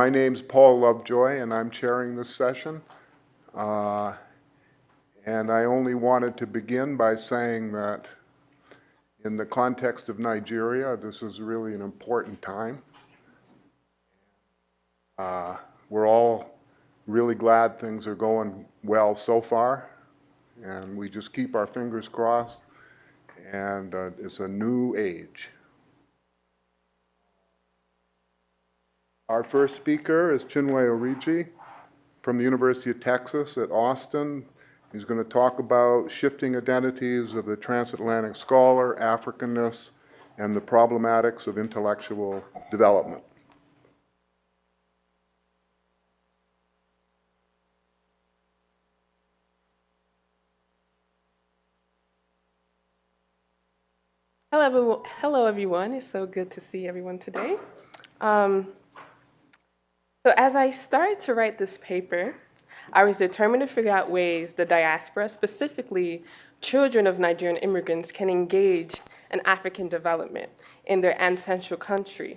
My name's Paul Lovejoy, and I'm chairing this session. And I only wanted to begin by saying that in the context of Nigeria, this is really an important time. We're all really glad things are going well so far, and we just keep our fingers crossed, and it's a new age. Our first speaker is Chinwe Oriji from the University of Texas at Austin. He's going to talk about shifting identities of the transatlantic scholar, Africanness, and the problematics of intellectual development. Hello, everyone. It's so good to see everyone today. So as I started to write this paper, I was determined to figure out ways the diaspora, specifically children of Nigerian immigrants, can engage in African development in their ancestral country.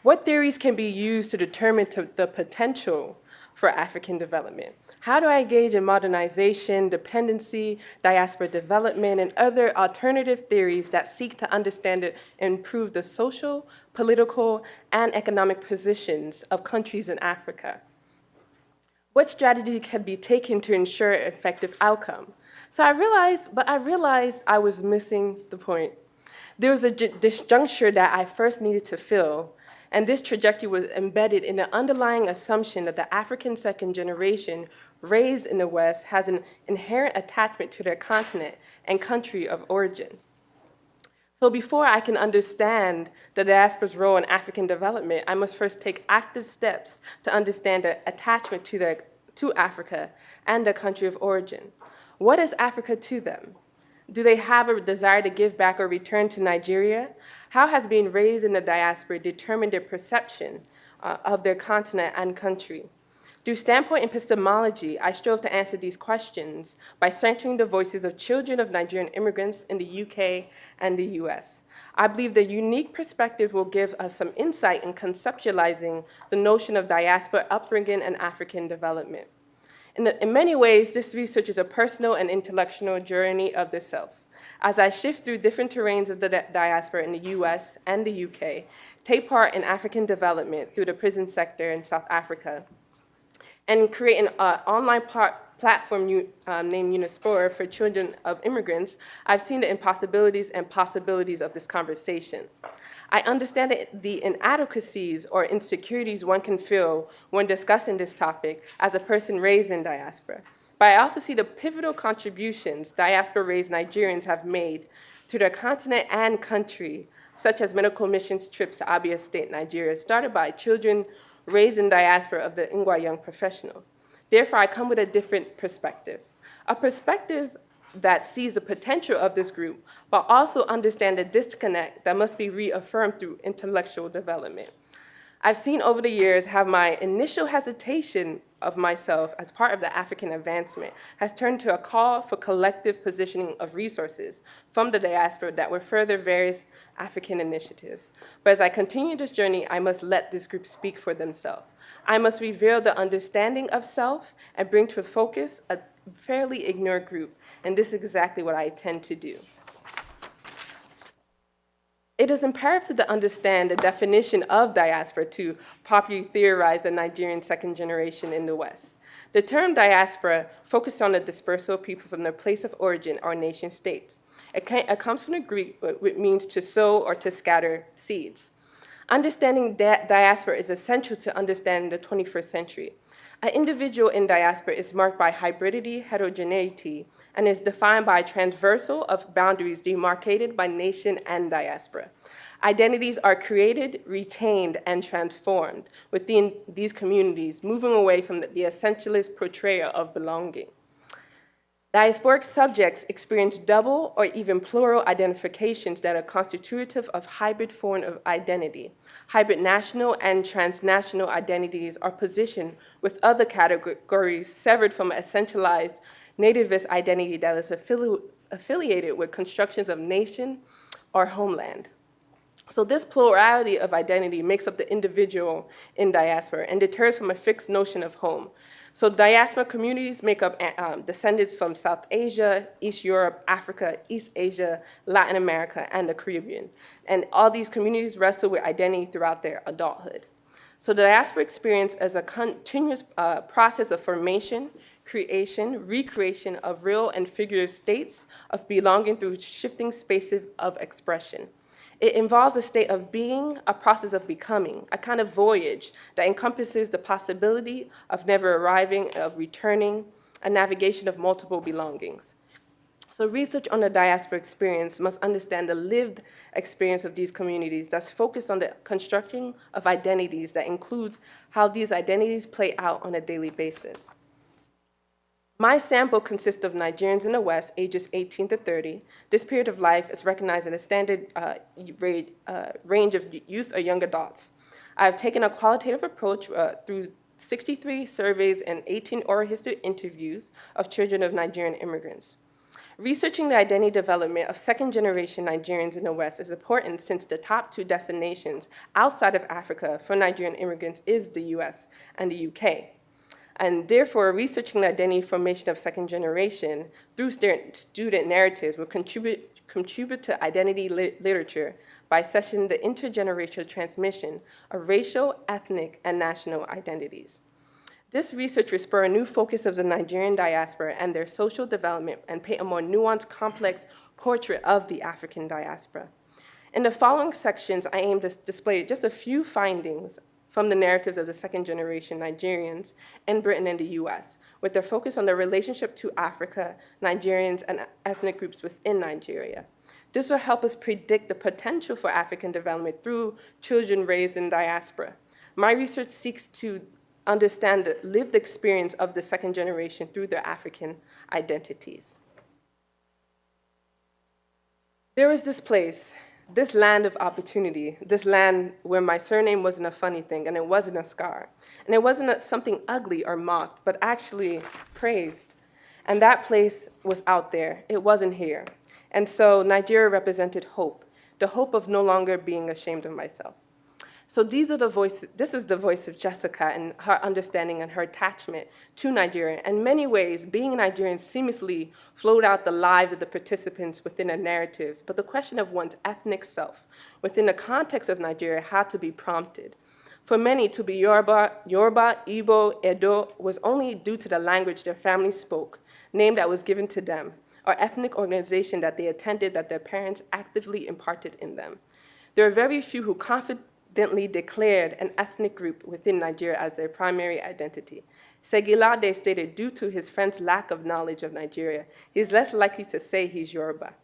What theories can be used to determine the potential for African development? How do I engage in modernization, dependency, diaspora development, and other alternative theories that seek to understand and improve the social, political, and economic positions of countries in Africa? What strategy can be taken to ensure an effective outcome? So I realized I was missing the point. There was a disjuncture that I first needed to fill, and this trajectory was embedded in the underlying assumption that the African second generation raised in the West has an inherent attachment to their continent and country of origin. So before I can understand the diaspora's role in African development, I must first take active steps to understand the attachment to Africa and the country of origin. What is Africa to them? Do they have a desire to give back or return to Nigeria? How has being raised in the diaspora determined their perception of their continent and country? Through standpoint epistemology, I strove to answer these questions by centering the voices of children of Nigerian immigrants in the UK and the US. I believe the unique perspective will give us some insight in conceptualizing the notion of diaspora upbringing and African development. In many ways, this research is a personal and intellectual journey of the self. As I shift through different terrains of the diaspora in the US and the UK, take part in African development through the prison sector in South Africa, and create an online platform named Diaspora for children of immigrants, I've seen the impossibilities and possibilities of this conversation. I understand the inadequacies or insecurities one can feel when discussing this topic as a person raised in diaspora. But I also see the pivotal contributions diaspora-raised Nigerians have made to their continent and country, such as medical missions trips to Abia State, Nigeria, started by children raised in diaspora of the Ngwa young professional. Therefore, I come with a different perspective, a perspective that sees the potential of this group, but also understand the disconnect that must be reaffirmed through intellectual development. I've seen over the years how my initial hesitation of myself as part of the African advancement has turned to a call for collective positioning of resources from the diaspora that will further various African initiatives. But as I continue this journey, I must let this group speak for themselves. I must reveal the understanding of self and bring to focus a fairly ignored group, and this is exactly what I intend to do. It is imperative to understand the definition of diaspora to properly theorize the Nigerian second generation in the West. The term diaspora focuses on the dispersal of people from their place of origin or nation states. It comes from the Greek, which means to sow or to scatter seeds. Understanding diaspora is essential to understanding the 21st century. An individual in diaspora is marked by hybridity, heterogeneity, and is defined by transversal of boundaries demarcated by nation and diaspora. Identities are created, retained, and transformed within these communities, moving away from the essentialist portrayal of belonging. Diasporic subjects experience double or even plural identifications that are constitutive of hybrid form of identity. Hybrid national and transnational identities are positioned with other categories severed from an essentialized nativist identity that is affiliated with constructions of nation or homeland. So this plurality of identity makes up the individual in diaspora and deters from a fixed notion of home. So diaspora communities make up descendants from South Asia, East Europe, Africa, East Asia, Latin America, and the Caribbean. And all these communities wrestle with identity throughout their adulthood. So the diaspora experience is a continuous process of formation, creation, recreation of real and figurative states of belonging through shifting spaces of expression. It involves a state of being, a process of becoming, a kind of voyage that encompasses the possibility of never arriving, of returning, a navigation of multiple belongings. So research on the diaspora experience must understand the lived experience of these communities that's focused on the constructing of identities that includes how these identities play out on a daily basis. My sample consists of Nigerians in the West, ages 18 to 30. This period of life is recognized as a standard range of youth or young adults. I've taken a qualitative approach through 63 surveys and 18 oral history interviews of children of Nigerian immigrants. Researching the identity development of second-generation Nigerians in the West is important since the top two destinations outside of Africa for Nigerian immigrants is the US and the UK. And therefore, researching the identity formation of second generation through student narratives will contribute to identity literature by assessing the intergenerational transmission of racial, ethnic, and national identities. This research will spur a new focus of the Nigerian diaspora and their social development and paint a more nuanced, complex portrait of the African diaspora. In the following sections, I aim to display just a few findings from the narratives of the second generation Nigerians in Britain and the US, with their focus on their relationship to Africa, Nigerians, and ethnic groups within Nigeria. This will help us predict the potential for African development through children raised in diaspora. My research seeks to understand the lived experience of the second generation through their African identities. There is this place, this land of opportunity, this land where my surname wasn't a funny thing and it wasn't a scar. And it wasn't something ugly or mocked, but actually praised. And that place was out there. It wasn't here. And so Nigeria represented hope, the hope of no longer being ashamed of myself. So this is the voice of Jessica and her understanding and her attachment to Nigeria. In many ways, being Nigerian seamlessly flowed out the lives of the participants within their narratives, but the question of one's ethnic self within the context of Nigeria had to be prompted. For many, to be Yoruba, Igbo, Edo was only due to the language their families spoke, name that was given to them, or ethnic organization that they attended that their parents actively imparted in them. There are very few who confidently declared an ethnic group within Nigeria as their primary identity. Segilade stated, due to his friend's lack of knowledge of Nigeria, he's less likely to say he's Yoruba.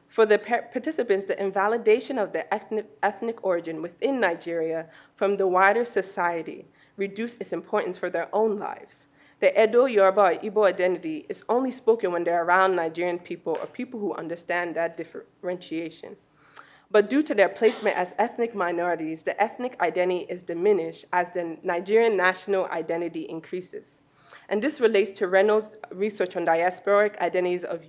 For the participants, the invalidation of their ethnic origin within Nigeria from the wider society reduced its importance for their own lives. The Edo, Yoruba, or Igbo identity is only spoken when they're around Nigerian people or people who understand that differentiation. But due to their placement as ethnic minorities, the ethnic identity is diminished as the Nigerian national identity increases. And this relates to Reynolds' research on diasporic identities of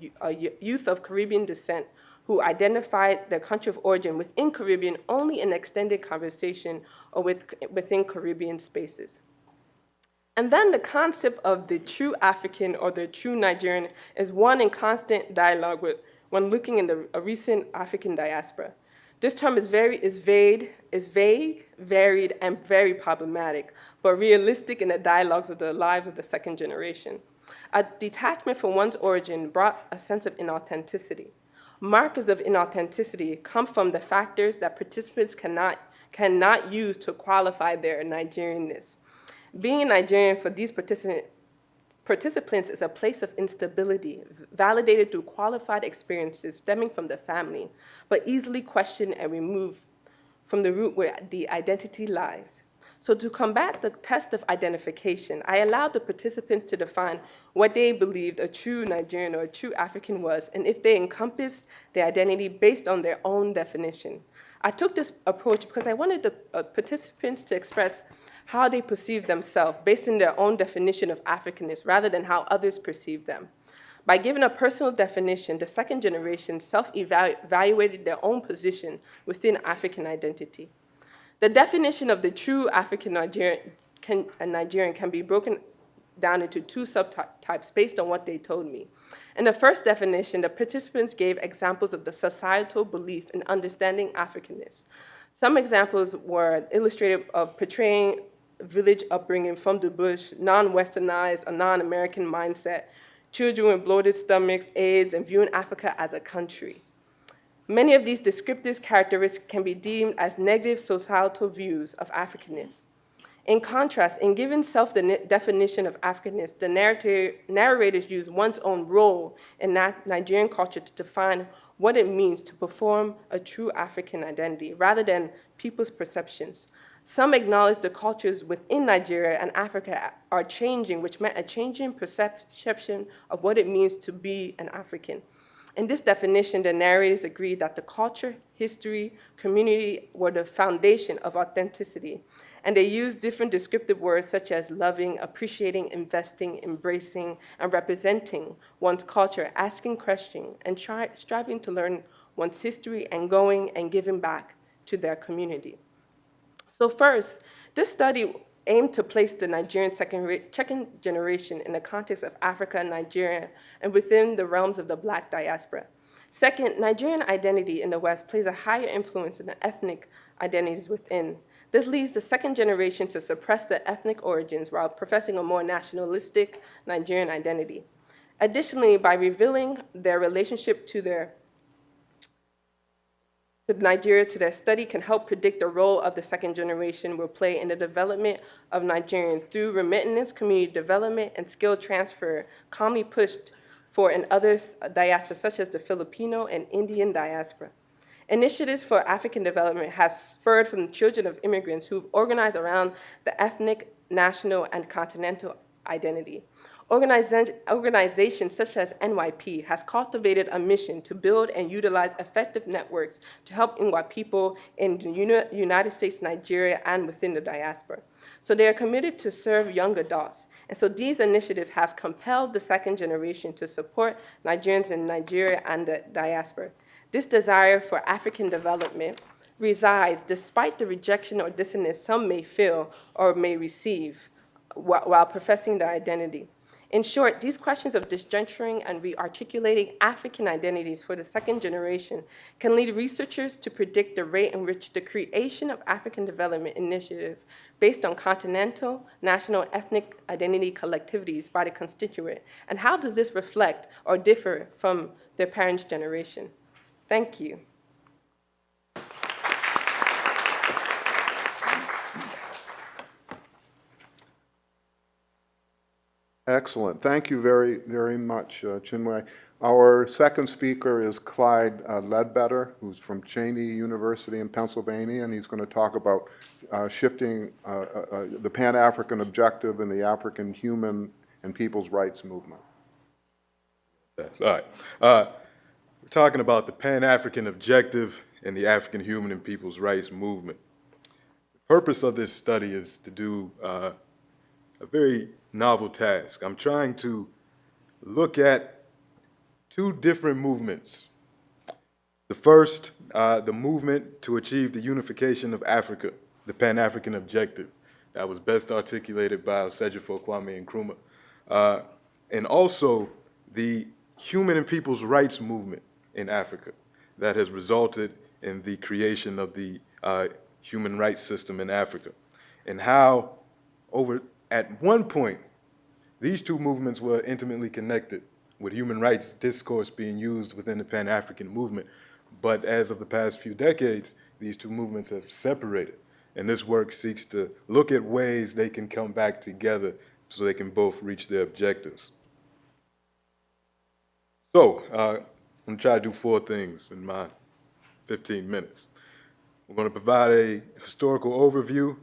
youth of Caribbean descent who identified their country of origin within Caribbean only in extended conversation or within Caribbean spaces. And then the concept of the true African or the true Nigerian is one in constant dialogue with when looking in a recent African diaspora. This term is vague, varied, and very problematic, but realistic in the dialogues of the lives of the second generation. A detachment from one's origin brought a sense of inauthenticity. Markers of inauthenticity come from the factors that participants cannot use to qualify their Nigerianness. Being a Nigerian for these participants is a place of instability, validated through qualified experiences stemming from the family, but easily questioned and removed from the root where the identity lies. So to combat the test of identification, I allowed the participants to define what they believed a true Nigerian or a true African was, and if they encompassed their identity based on their own definition. I took this approach because I wanted the participants to express how they perceive themselves based on their own definition of Africanness rather than how others perceive them. By giving a personal definition, the second generation self-evaluated their own position within African identity. The definition of the true African Nigerian can be broken down into two subtypes based on what they told me. In the first definition, the participants gave examples of the societal belief in understanding Africanness. Some examples were illustrative of portraying village upbringing from the bush, non-Westernized, a non-American mindset, children with bloated stomachs, AIDS, and viewing Africa as a country. Many of these descriptive characteristics can be deemed as negative societal views of Africanness. In contrast, in giving self-definition of Africanness, the narrators use one's own role in Nigerian culture to define what it means to perform a true African identity, rather than people's perceptions. Some acknowledge the cultures within Nigeria and Africa are changing, which meant a changing perception of what it means to be an African. In this definition, the narrators agreed that the culture, history, community were the foundation of authenticity, and they used different descriptive words such as loving, appreciating, investing, embracing, and representing one's culture, asking questions, and striving to learn one's history and going and giving back to their community. So first, this study aimed to place the Nigerian second generation in the context of Africa and Nigeria and within the realms of the Black diaspora. Second, Nigerian identity in the West plays a higher influence than the ethnic identities within. This leads the second generation to suppress their ethnic origins while professing a more nationalistic Nigerian identity. Additionally, by revealing their relationship to Nigeria to their study can help predict the role of the second generation will play in the development of Nigerian through remittance, community development, and skill transfer commonly pushed for in other diasporas such as the Filipino and Indian diaspora. Initiatives for African development has spurred from the children of immigrants who've organized around the ethnic, national, and continental identity. Organizations such as NYP has cultivated a mission to build and utilize effective networks to help Ngwa people in the United States, Nigeria, and within the diaspora. So they are committed to serve young adults. And so these initiatives have compelled the second generation to support Nigerians in Nigeria and the diaspora. This desire for African development resides despite the rejection or dissonance some may feel or may receive while professing their identity. In short, these questions of disjuncturing and re-articulating African identities for the second generation can lead researchers to predict the rate in which the creation of African development initiative based on continental, national, ethnic identity collectivities by the constituent, and how does this reflect or differ from their parents' generation? Thank you. Excellent. Thank you very, very much, Chinwe. Our second speaker is Clyde Ledbetter, who's from Cheyney University in Pennsylvania, and he's going to talk about shifting the Pan-African objective in the African human and people's rights movement. Yes, all right. We're talking about the Pan-African objective and the African human and people's rights movement. The purpose of this study is to do a very novel task. I'm trying to look at two different movements. The first, the movement to achieve the unification of Africa, the Pan-African objective, that was best articulated by Osejifo, Kwame Nkrumah, and also the human and people's rights movement in Africa that has resulted in the creation of the human rights system in Africa, and how at one point, these two movements were intimately connected, with human rights discourse being used within the Pan-African movement. But as of the past few decades, these two movements have separated. And this work seeks to look at ways they can come back together so they can both reach their objectives. So, I'm going to try to do four things in my 15 minutes. We're going to provide a historical overview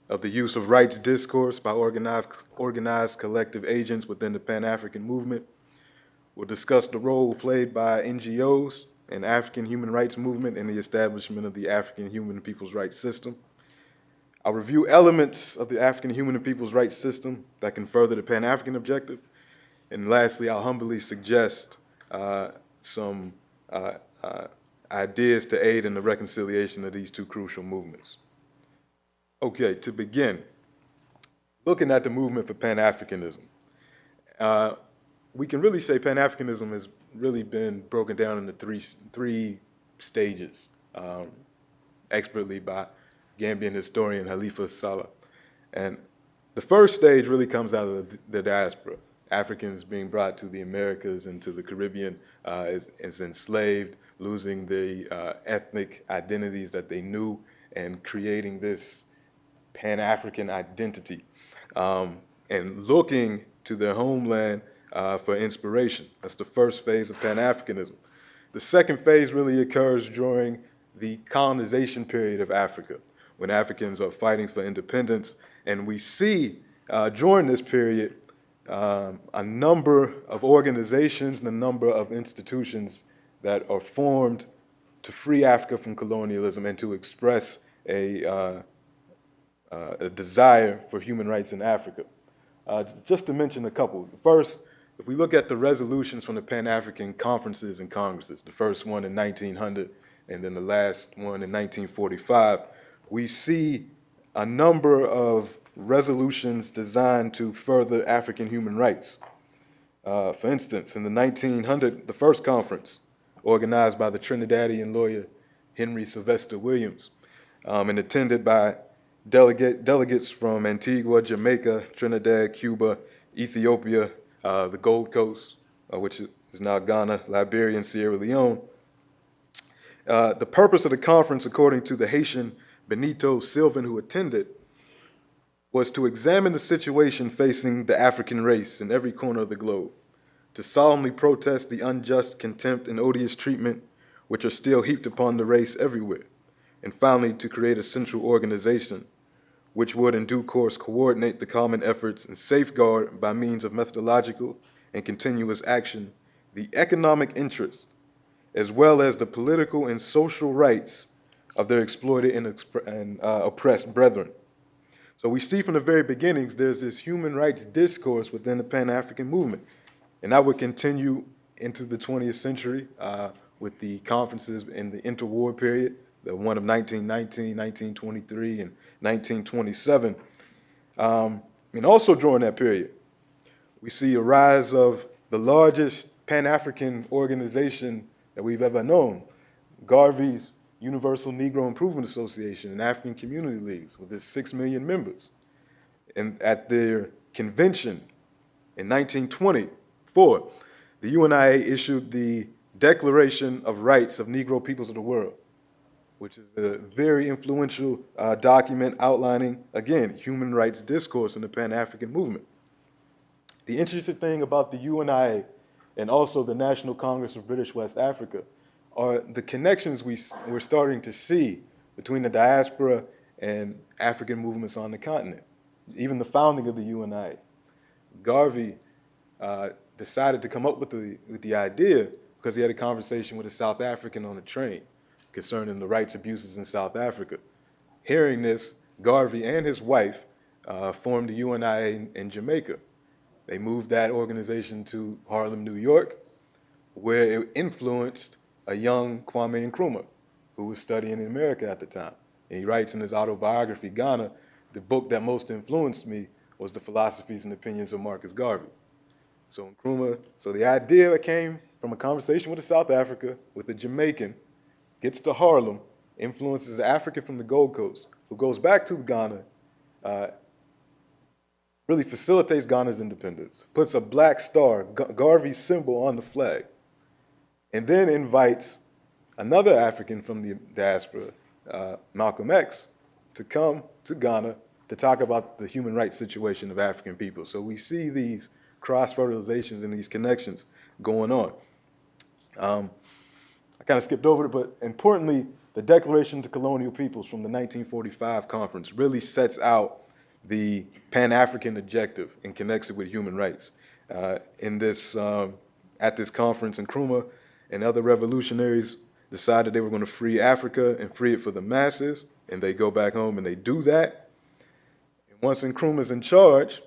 of the use of rights discourse by organized collective agents within the Pan-African movement. We'll discuss the role played by NGOs and African human rights movement in the establishment of the African human and people's rights system. I'll review elements of the African human and people's rights system that can further the Pan-African objective, And lastly, I'll humbly suggest some ideas to aid in the reconciliation of these two crucial movements. Okay, to begin, looking at the movement for Pan-Africanism, we can really say Pan-Africanism has really been broken down into three stages, expertly by Gambian historian Halifa Saleh. And the first stage really comes out of the diaspora. Africans being brought to the Americas and to the Caribbean as enslaved, losing the ethnic identities that they knew, and creating this Pan-African identity, and looking to their homeland for inspiration. That's the first phase of Pan-Africanism. The second phase really occurs during the colonization period of Africa, when Africans are fighting for independence, and we see during this period a number of organizations and a number of institutions that are formed to free Africa from colonialism and to express a desire for human rights in Africa. Just to mention a couple. First, if we look at the resolutions from the Pan-African conferences and congresses, the first one in 1900 and then the last one in 1945, we see a number of resolutions designed to further African human rights. For instance, in the 1900, the first conference, organized by the Trinidadian lawyer Henry Sylvester Williams, and attended by delegates from Antigua, Jamaica, Trinidad, Cuba, Ethiopia, the Gold Coast, which is now Ghana, Liberia, and Sierra Leone. The purpose of the conference, according to the Haitian Benito Sylvan who attended, was to examine the situation facing the African race in every corner of the globe, to solemnly protest the unjust contempt and odious treatment which are still heaped upon the race everywhere, and finally to create a central organization which would in due course coordinate the common efforts and safeguard by means of methodological and continuous action the economic interests as well as the political and social rights of their exploited and oppressed brethren. So we see from the very beginnings there's this human rights discourse within the Pan-African movement, and that would continue into the 20th century with the conferences in the interwar period, the one of 1919, 1923, and 1927. And also during that period, we see a rise of the largest Pan-African organization that we've ever known, Garvey's Universal Negro Improvement Association and African Community Leagues, with its 6 million members. And at their convention in 1924, the UNIA issued the Declaration of Rights of Negro Peoples of the World, which is a very influential document outlining, again, human rights discourse in the Pan-African movement. The interesting thing about the UNIA and also the National Congress of British West Africa are the connections we're starting to see between the diaspora and African movements on the continent. Even the founding of the UNIA, Garvey decided to come up with the idea because he had a conversation with a South African on a train concerning the rights abuses in South Africa. Hearing this, Garvey and his wife formed the UNIA in Jamaica. They moved that organization to Harlem, New York, where it influenced a young Kwame Nkrumah, who was studying in America at the time. And he writes in his autobiography, Ghana, the book that most influenced me was The Philosophies and Opinions of Marcus Garvey. So the idea that came from a conversation with a South Africa, with a Jamaican, gets to Harlem, influences the African from the Gold Coast, who goes back to Ghana, really facilitates Ghana's independence, puts a black star, Garvey's symbol, on the flag, and then invites another African from the diaspora, Malcolm X, to come to Ghana to talk about the human rights situation of African people. So we see these cross-fertilizations and these connections going on. I kind of skipped over it, but importantly, the Declaration to Colonial Peoples from the 1945 conference really sets out the Pan-African objective and connects it with human rights. At this conference, Nkrumah and other revolutionaries decided they were going to free Africa and free it for the masses, and they go back home and they do that. And once Nkrumah's in charge,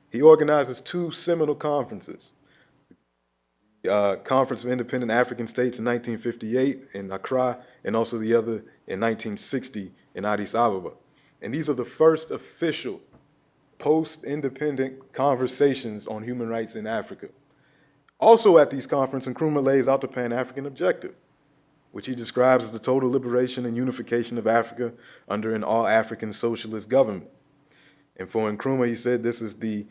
he organizes two seminal conferences. Conference of Independent African States in 1958 in Accra, and also the other in 1960 in Addis Ababa. And these are the first official post-independent conversations on human rights in Africa. Also at these conferences, Nkrumah lays out the Pan-African objective, which he describes as the total liberation and unification of Africa under an all-African socialist government. And for Nkrumah, he said this is the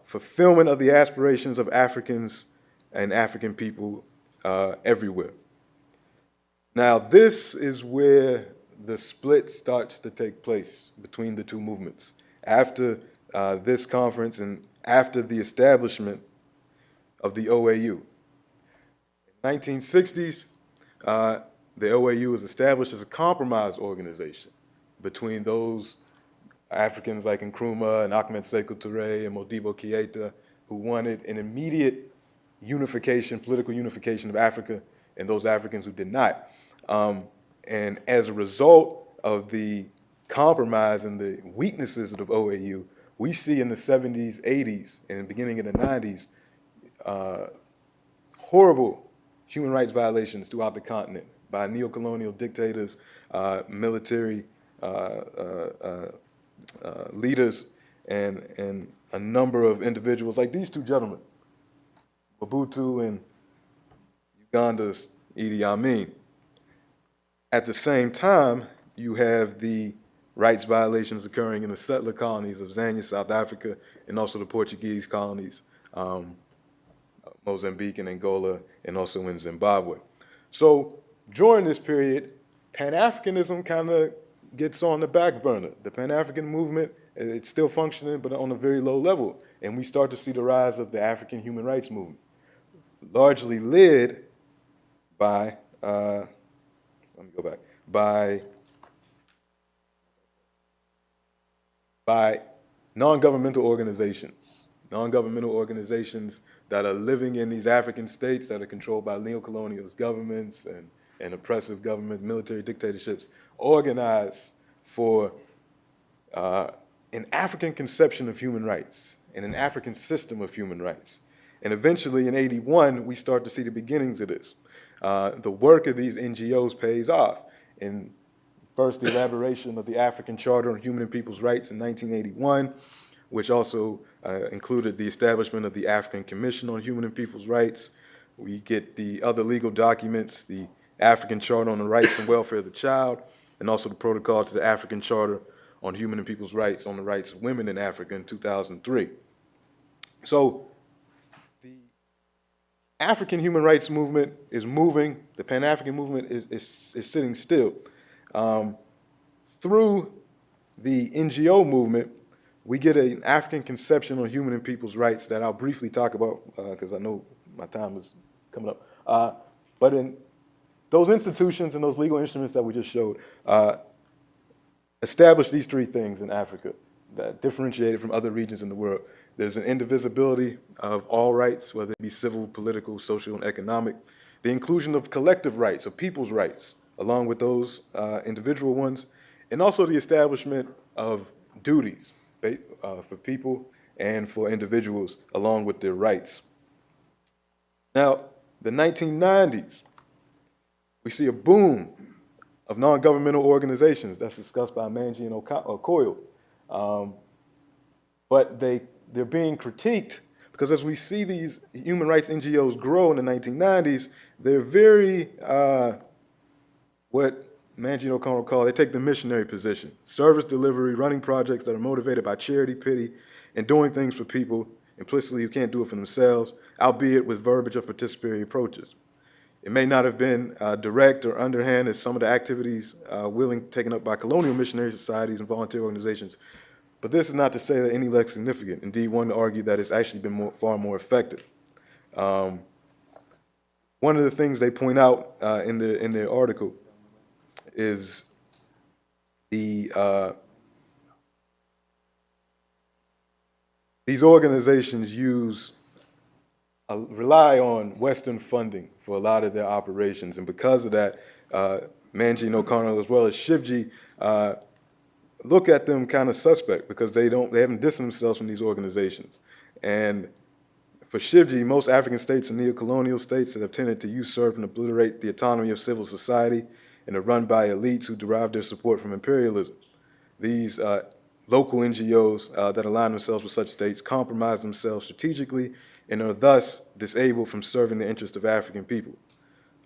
fulfillment of the aspirations of Africans and African people everywhere. Now, this is where the split starts to take place between the two movements. After this conference and after the establishment of the OAU. In the 1960s, the OAU was established as a compromise organization between those Africans like Nkrumah and Ahmed Sékou Touré and Modibo Keïta, who wanted an immediate unification, political unification of Africa, and those Africans who did not. And as a result of the compromise and the weaknesses of the OAU, we see in the 70s, 80s, and the beginning of the 90s, horrible human rights violations throughout the continent by neocolonial dictators, military leaders, and a number of individuals like these two gentlemen, Mobutu and Uganda's Idi Amin. At the same time, you have the rights violations occurring in the settler colonies of Zambia, South Africa, and also the Portuguese colonies, Mozambique and Angola, and also in Zimbabwe. So during this period, Pan-Africanism kind of gets on the back burner. The Pan-African movement, it's still functioning, but on a very low level. And we start to see the rise of the African human rights movement, largely led by, by non-governmental organizations that are living in these African states that are controlled by neocolonial governments and oppressive government, military dictatorships, organized for an African conception of human rights and an African system of human rights. And eventually in '81, we start to see the beginnings of this. The work of these NGOs pays off. In first, the elaboration of the African Charter on Human and People's Rights in 1981, which also included the establishment of the African Commission on Human and People's Rights. We get the other legal documents, the African Charter on the Rights and Welfare of the Child, and also the Protocol to the African Charter on Human and People's Rights on the Rights of Women in Africa in 2003. So the African human rights movement is moving, the Pan-African movement is sitting still. Through the NGO movement, we get an African conception on human and people's rights that I'll briefly talk about because I know my time is coming up. But in those institutions and those legal instruments that we just showed establish these three things in Africa that differentiate it from other regions in the world. There's an indivisibility of all rights, whether it be civil, political, social, and economic. The inclusion of collective rights, of people's rights, along with those individual ones, and also the establishment of duties for people and for individuals, along with their rights. Now, the 1990s, we see a boom of non-governmental organizations that's discussed by Mwanzia and Okoye. But they're being critiqued because as we see these human rights NGOs grow in the 1990s, they're very, what Mwanzia and Okoye call, they take the missionary position. Service delivery, running projects that are motivated by charity, pity, and doing things for people implicitly who can't do it for themselves, albeit with verbiage of participatory approaches. It may not have been direct or underhand as some of the activities taken up by colonial missionary societies and volunteer organizations, but this is not to say that any less significant. Indeed, one to argue that it's actually been far more effective. One of the things they point out in their article is these organizations rely on Western funding for a lot of their operations, and because of that, Mwanzia and Okoye, as well as Shivji, look at them kind of suspect because they haven't distanced themselves from these organizations. And For Shivji, most African states are neocolonial states that have tended to usurp and obliterate the autonomy of civil society and are run by elites who derive their support from imperialism. These local NGOs that align themselves with such states compromise themselves strategically and are thus disabled from serving the interests of African people.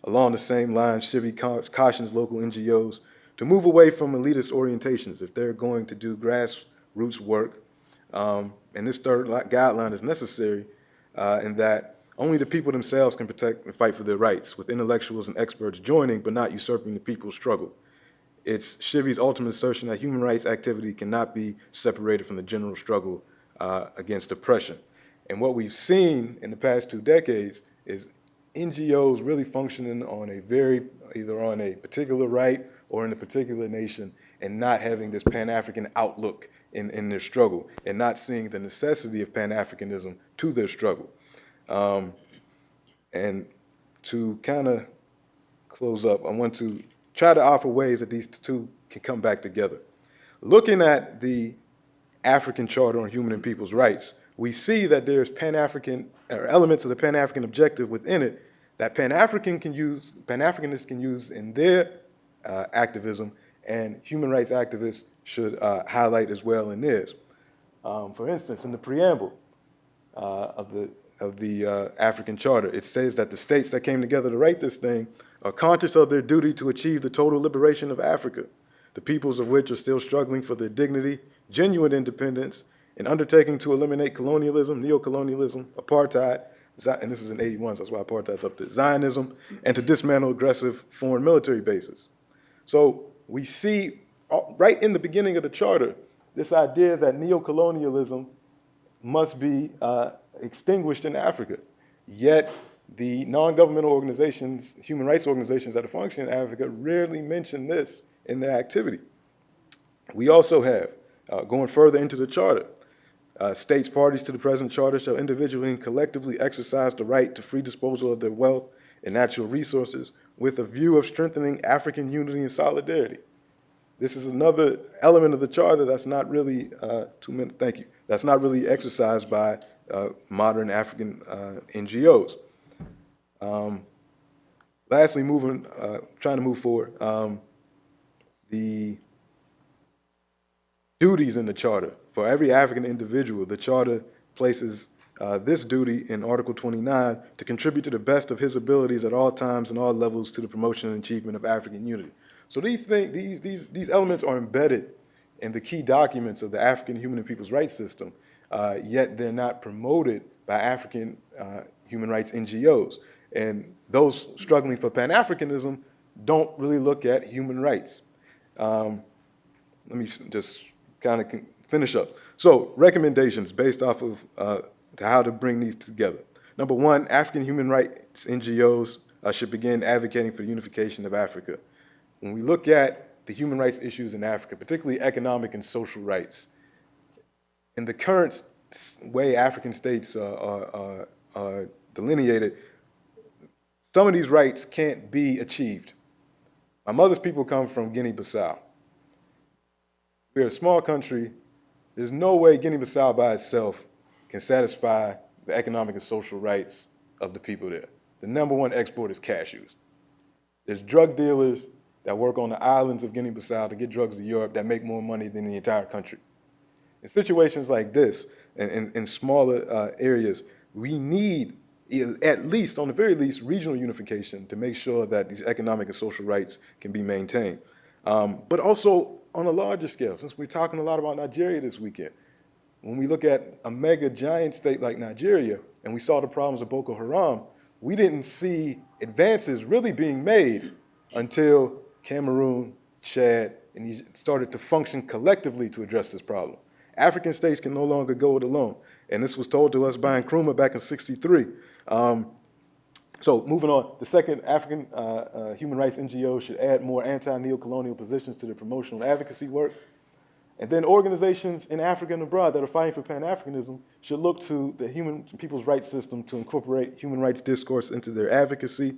Along the same line, Shivi cautions local NGOs to move away from elitist orientations if they're going to do grassroots work. And this third guideline is necessary in that only the people themselves can protect and fight for their rights, with intellectuals and experts joining but not usurping the people's struggle. It's Shivi's ultimate assertion that human rights activity cannot be separated from the general struggle against oppression. And what we've seen in the past 2 decades is NGOs really functioning on either on a particular right or in a particular nation, and not having this Pan-African outlook in their struggle, and not seeing the necessity of Pan-Africanism to their struggle. And to kind of close up, I want to try to offer ways that these two can come back together. Looking at the African Charter on Human and People's Rights, we see that there's Pan-African, or elements of the Pan-African objective within it that Pan-Africanists can use in their activism, and human rights activists should highlight as well in theirs. For instance, in the preamble of the African Charter, it says that the states that came together to write this thing are conscious of their duty to achieve the total liberation of Africa, the peoples of which are still struggling for their dignity, genuine independence, and undertaking to eliminate colonialism, neocolonialism, apartheid, and this is in 81, so that's why apartheid's up there, Zionism, and to dismantle aggressive foreign military bases. So we see right in the beginning of the Charter this idea that neocolonialism must be extinguished in Africa. Yet the non-governmental organizations, human rights organizations that are functioning in Africa rarely mention this in their activity. We also have, going further into the Charter, states parties to the present Charter shall individually and collectively exercise the right to free disposal of their wealth and natural resources with a view of strengthening African unity and solidarity. This is another element of the Charter that's not really, that's not really exercised by modern African NGOs. Lastly, trying to move forward, the duties in the Charter. For every African individual, the Charter places this duty in Article 29 to contribute to the best of his abilities at all times and all levels to the promotion and achievement of African unity. So these elements are embedded in the key documents of the African human and people's rights system, yet they're not promoted by African human rights NGOs. And those struggling for Pan-Africanism don't really look at human rights. Let me just kind of finish up. So recommendations based off of how to bring these together. Number one, African human rights NGOs should begin advocating for the unification of Africa. When we look at the human rights issues in Africa, particularly economic and social rights, in the current way African states are delineated, some of these rights can't be achieved. My mother's people come from Guinea-Bissau. We're a small country. There's no way Guinea-Bissau by itself can satisfy the economic and social rights of the people there. The number one export is cashews. There's drug dealers that work on the islands of Guinea-Bissau to get drugs to Europe that make more money than the entire country. In situations like this, in smaller areas, we need, at least, on the very least, regional unification to make sure that these economic and social rights can be maintained. But also on a larger scale, since we're talking a lot about Nigeria this weekend, when we look at a mega giant state like Nigeria, and we saw the problems of Boko Haram, we didn't see advances really being made until Cameroon, Chad, and these started to function collectively to address this problem. African states can no longer go it alone. And this was told to us by Nkrumah back in '63. So moving on, the second, African human rights NGO should add more anti-neocolonial positions to their promotional advocacy work. And then organizations in Africa and abroad that are fighting for Pan-Africanism should look to the human people's rights system to incorporate human rights discourse into their advocacy.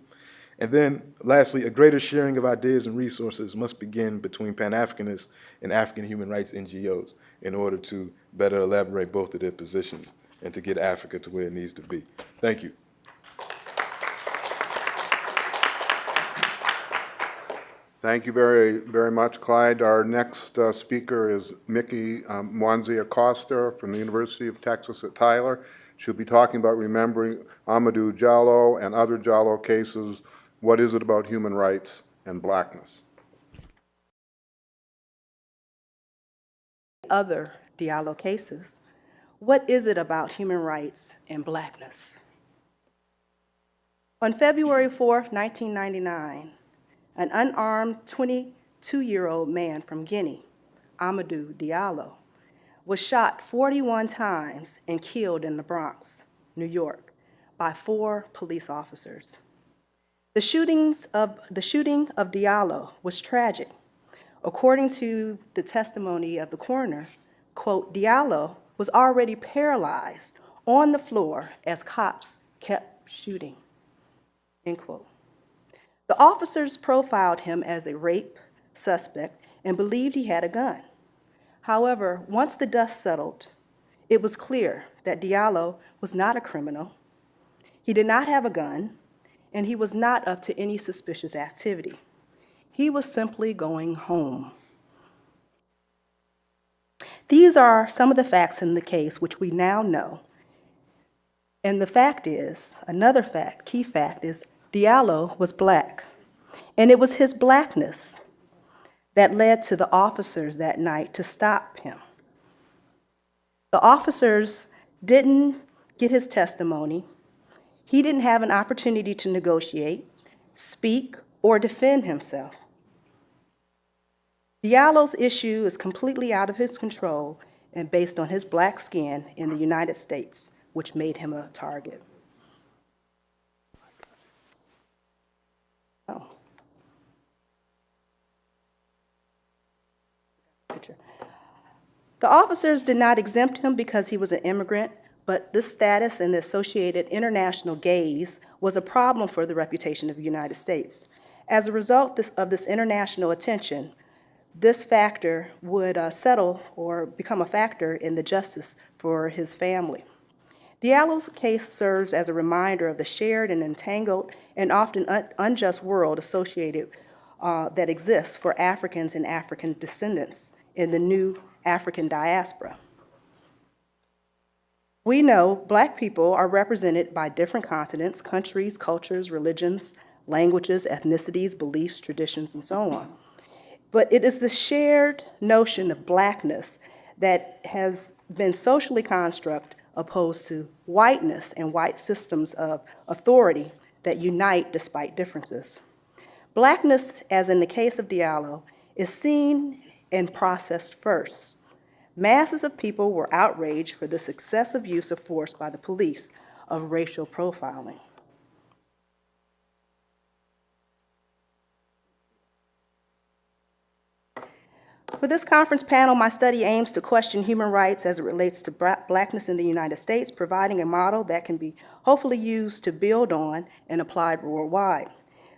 And then lastly, a greater sharing of ideas and resources must begin between Pan-Africanists and African human rights NGOs in order to better elaborate both of their positions. and to get Africa to where it needs to be. Thank you. Thank you very, very much, Clyde. Our next speaker is Mickie Mwanzia Koster from the University of Texas at Tyler. She'll be talking about remembering Amadou Diallo and other Diallo cases. What is it about human rights and blackness? Other Diallo cases. What is it about human rights and blackness? On February 4th, 1999, an unarmed 22-year-old man from Guinea, Amadou Diallo, was shot 41 times and killed in the Bronx, New York, by 4 police officers. The shooting of Diallo was tragic. According to the testimony of the coroner, quote, Diallo was already paralyzed on the floor as cops kept shooting, end quote. The officers profiled him as a rape suspect and believed he had a gun. However, once the dust settled, it was clear that Diallo was not a criminal, he did not have a gun, and he was not up to any suspicious activity. He was simply going home. These are some of the facts in the case which we now know. And the fact is, another fact, key fact is, Diallo was black. And it was his blackness that led to the officers that night to stop him. The officers didn't get his testimony. He didn't have an opportunity to negotiate, speak, or defend himself. Diallo's issue is completely out of his control and based on his black skin in the United States, which made him a target. Oh. Picture. The officers did not exempt him because he was an immigrant, but this status and the associated international gaze was a problem for the reputation of the United States. As a result of this international attention, this factor would settle or become a factor in the justice for his family. Diallo's case serves as a reminder of the shared and entangled and often unjust world associated that exists for Africans and African descendants in the new African diaspora. We know Black people are represented by different continents, countries, cultures, religions, languages, ethnicities, beliefs, traditions, and so on. But it is the shared notion of Blackness that has been socially constructed opposed to whiteness and white systems of authority that unite despite differences. Blackness, as in the case of Diallo, is seen and processed first. Masses of people were outraged for this excessive use of force by the police of racial profiling. For this conference panel, my study aims to question human rights as it relates to Blackness in the United States, providing a model that can be hopefully used to build on and applied worldwide.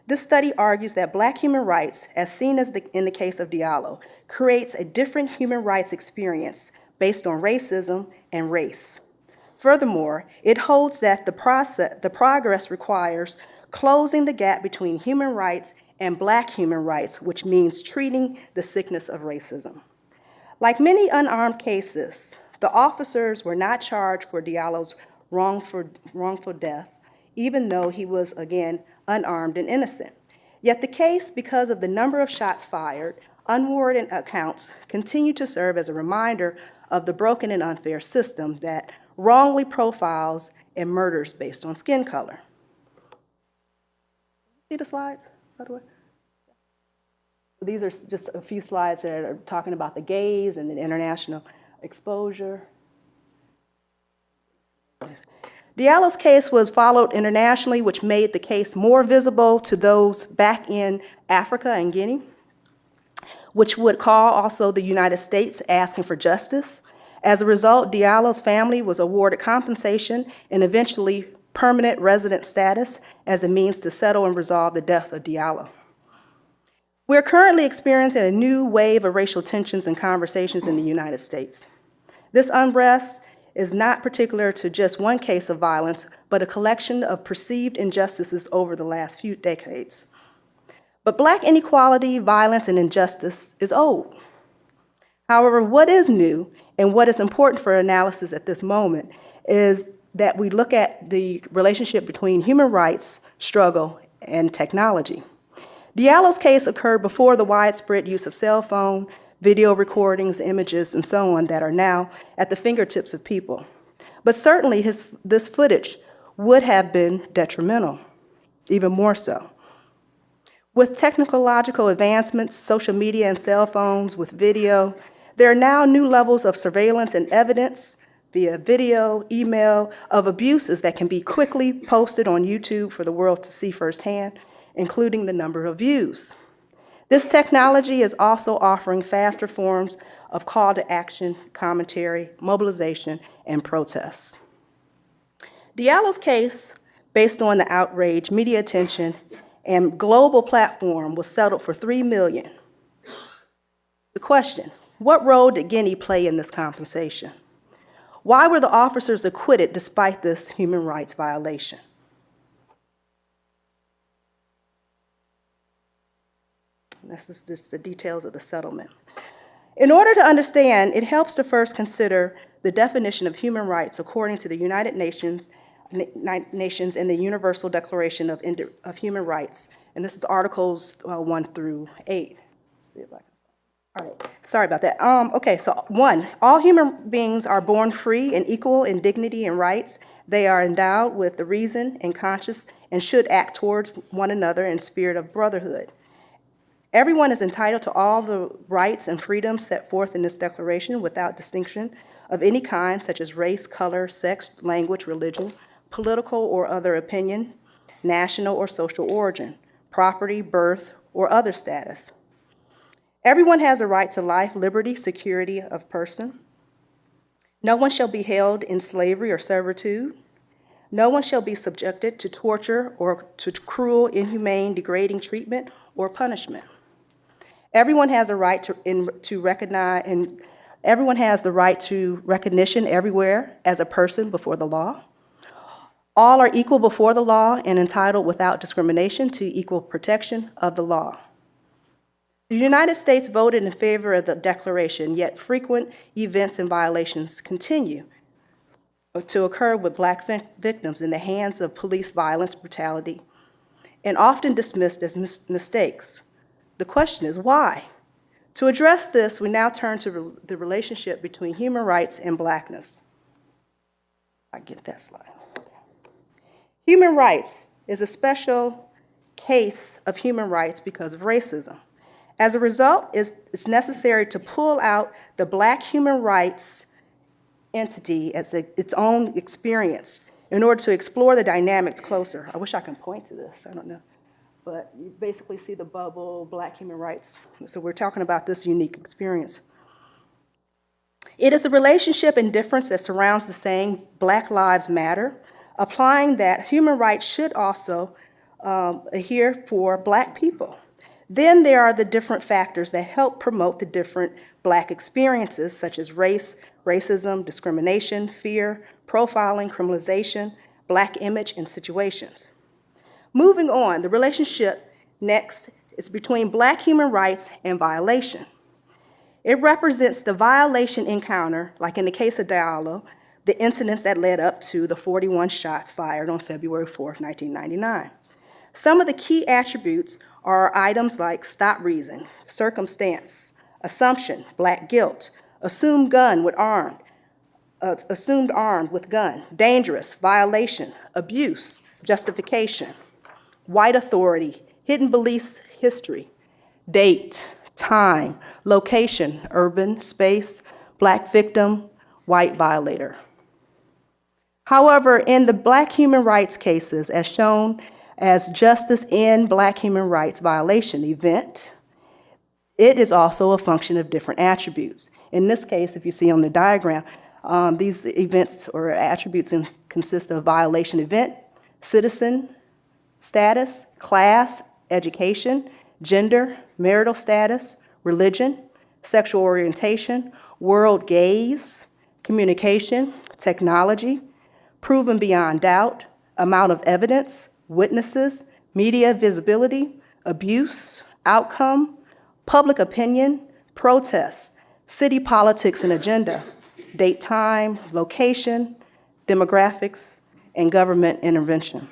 This study argues that Black human rights, as seen in the case of Diallo, creates a different human rights experience based on racism and race. Furthermore, it holds that the progress requires closing the gap between human rights and Black human rights, which means treating the sickness of racism. Like many unarmed cases, the officers were not charged for Diallo's wrongful death, even though he was, again, unarmed and innocent. Yet the case, because of the number of shots fired, unwarranted accounts, continue to serve as a reminder of the broken and unfair system that wrongly profiles and murders based on skin color. See the slides, by the way? These are just a few slides that are talking about the gaze and the international exposure. Diallo's case was followed internationally, which made the case more visible to those back in Africa and Guinea, which would call also the United States asking for justice. As a result, Diallo's family was awarded compensation and eventually permanent resident status as a means to settle and resolve the death of Diallo. We're currently experiencing a new wave of racial tensions and conversations in the United States. This unrest is not particular to just one case of violence, but a collection of perceived injustices over the last few decades. But Black inequality, violence, and injustice is old. However, what is new and what is important for analysis at this moment is that we look at the relationship between human rights, struggle, and technology. Diallo's case occurred before the widespread use of cell phone, video recordings, images, and so on that are now at the fingertips of people. But certainly this footage would have been detrimental, even more so. With technological advancements, social media and cell phones, with video, there are now new levels of surveillance and evidence via video, email, of abuses that can be quickly posted on YouTube for the world to see firsthand, including the number of views. This technology is also offering faster forms of call to action, commentary, mobilization, and protests. Diallo's case, based on the outrage, media attention, and global platform, was settled for $3 million. The question, what role did Guinea play in this compensation? Why were the officers acquitted despite this human rights violation? This is just the details of the settlement. In order to understand, it helps to first consider the definition of human rights according to the United Nations and the Universal Declaration of Human Rights. And this is Articles 1 through 8. All right, sorry about that. Okay, so 1, all human beings are born free and equal in dignity and rights. They are endowed with the reason and conscience and should act towards one another in spirit of brotherhood. Everyone is entitled to all the rights and freedoms set forth in this declaration without distinction of any kind, such as race, color, sex, language, religion, political or other opinion, national or social origin, property, birth, or other status. Everyone has a right to life, liberty, security of person. No one shall be held in slavery or servitude. No one shall be subjected to torture or to cruel, inhumane, degrading treatment or punishment. Everyone has a right to recognize, and everyone has the right to recognition everywhere as a person before the law. All are equal before the law and entitled without discrimination to equal protection of the law. The United States voted in favor of the declaration, yet frequent events and violations continue to occur with Black victims in the hands of police violence, brutality, and often dismissed as mistakes. The question is why? To address this, we now turn to the relationship between human rights and Blackness. I get that slide. Okay. Human rights is a special case of human rights because of racism. As a result, it's necessary to pull out the Black human rights entity as its own experience in order to explore the dynamics closer. I wish I could point to this, I don't know. But you basically see the bubble, Black human rights. So we're talking about this unique experience. It is the relationship and difference that surrounds the saying, Black Lives Matter, applying that human rights should also adhere for Black people. Then there are the different factors that help promote the different Black experiences, such as race, racism, discrimination, fear, profiling, criminalization, Black image, and situations. Moving on, the relationship next is between Black human rights and violation. It represents the violation encounter, like in the case of Diallo, the incidents that led up to the 41 shots fired on February 4th, 1999. Some of the key attributes are items like stop reason, circumstance, assumption, Black guilt, assumed armed with gun, dangerous, violation, abuse, justification, white authority, hidden beliefs, history, date, time, location, urban, space, Black victim, white violator. However, in the Black human rights cases, as shown as justice in Black human rights violation event, it is also a function of different attributes. In this case, if you see on the diagram, these events or attributes consist of violation event, citizen status, class, education, gender, marital status, religion, sexual orientation, world gaze, communication, technology, proven beyond doubt, amount of evidence, witnesses, media visibility, abuse, outcome, public opinion, protests, city politics and agenda, date, time, location, demographics, and government intervention.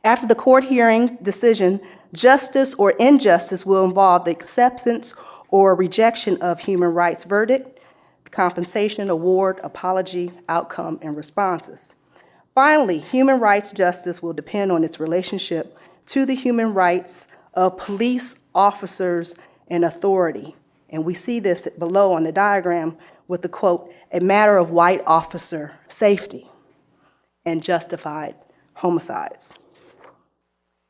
After the court hearing decision, justice or injustice will involve the acceptance or rejection of human rights verdict, compensation, award, apology, outcome, and responses. Finally, human rights justice will depend on its relationship to the human rights of police officers and authority. And we see this below on the diagram with the quote, a matter of white officer safety and justified homicides.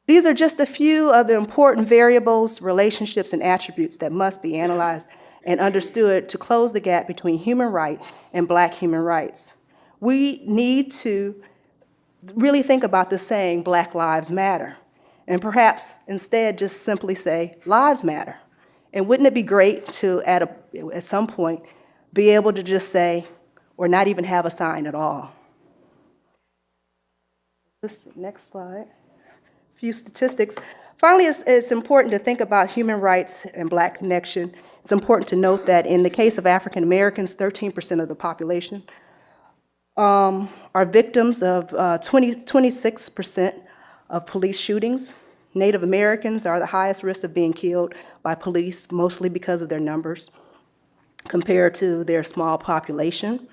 These are just a few of the important variables, relationships, and attributes that must be analyzed and understood to close the gap between human rights and Black human rights. We need to really think about the saying, Black Lives Matter, and perhaps instead just simply say, lives matter. And wouldn't it be great to, at some point, be able to just say, or not even have a sign at all? This next slide. A few statistics. Finally, it's important to think about human rights and Black connection. It's important to note that in the case of African Americans, 13% of the population are victims of 26% of police shootings. Native Americans are the highest risk of being killed by police, mostly because of their numbers, compared to their small population.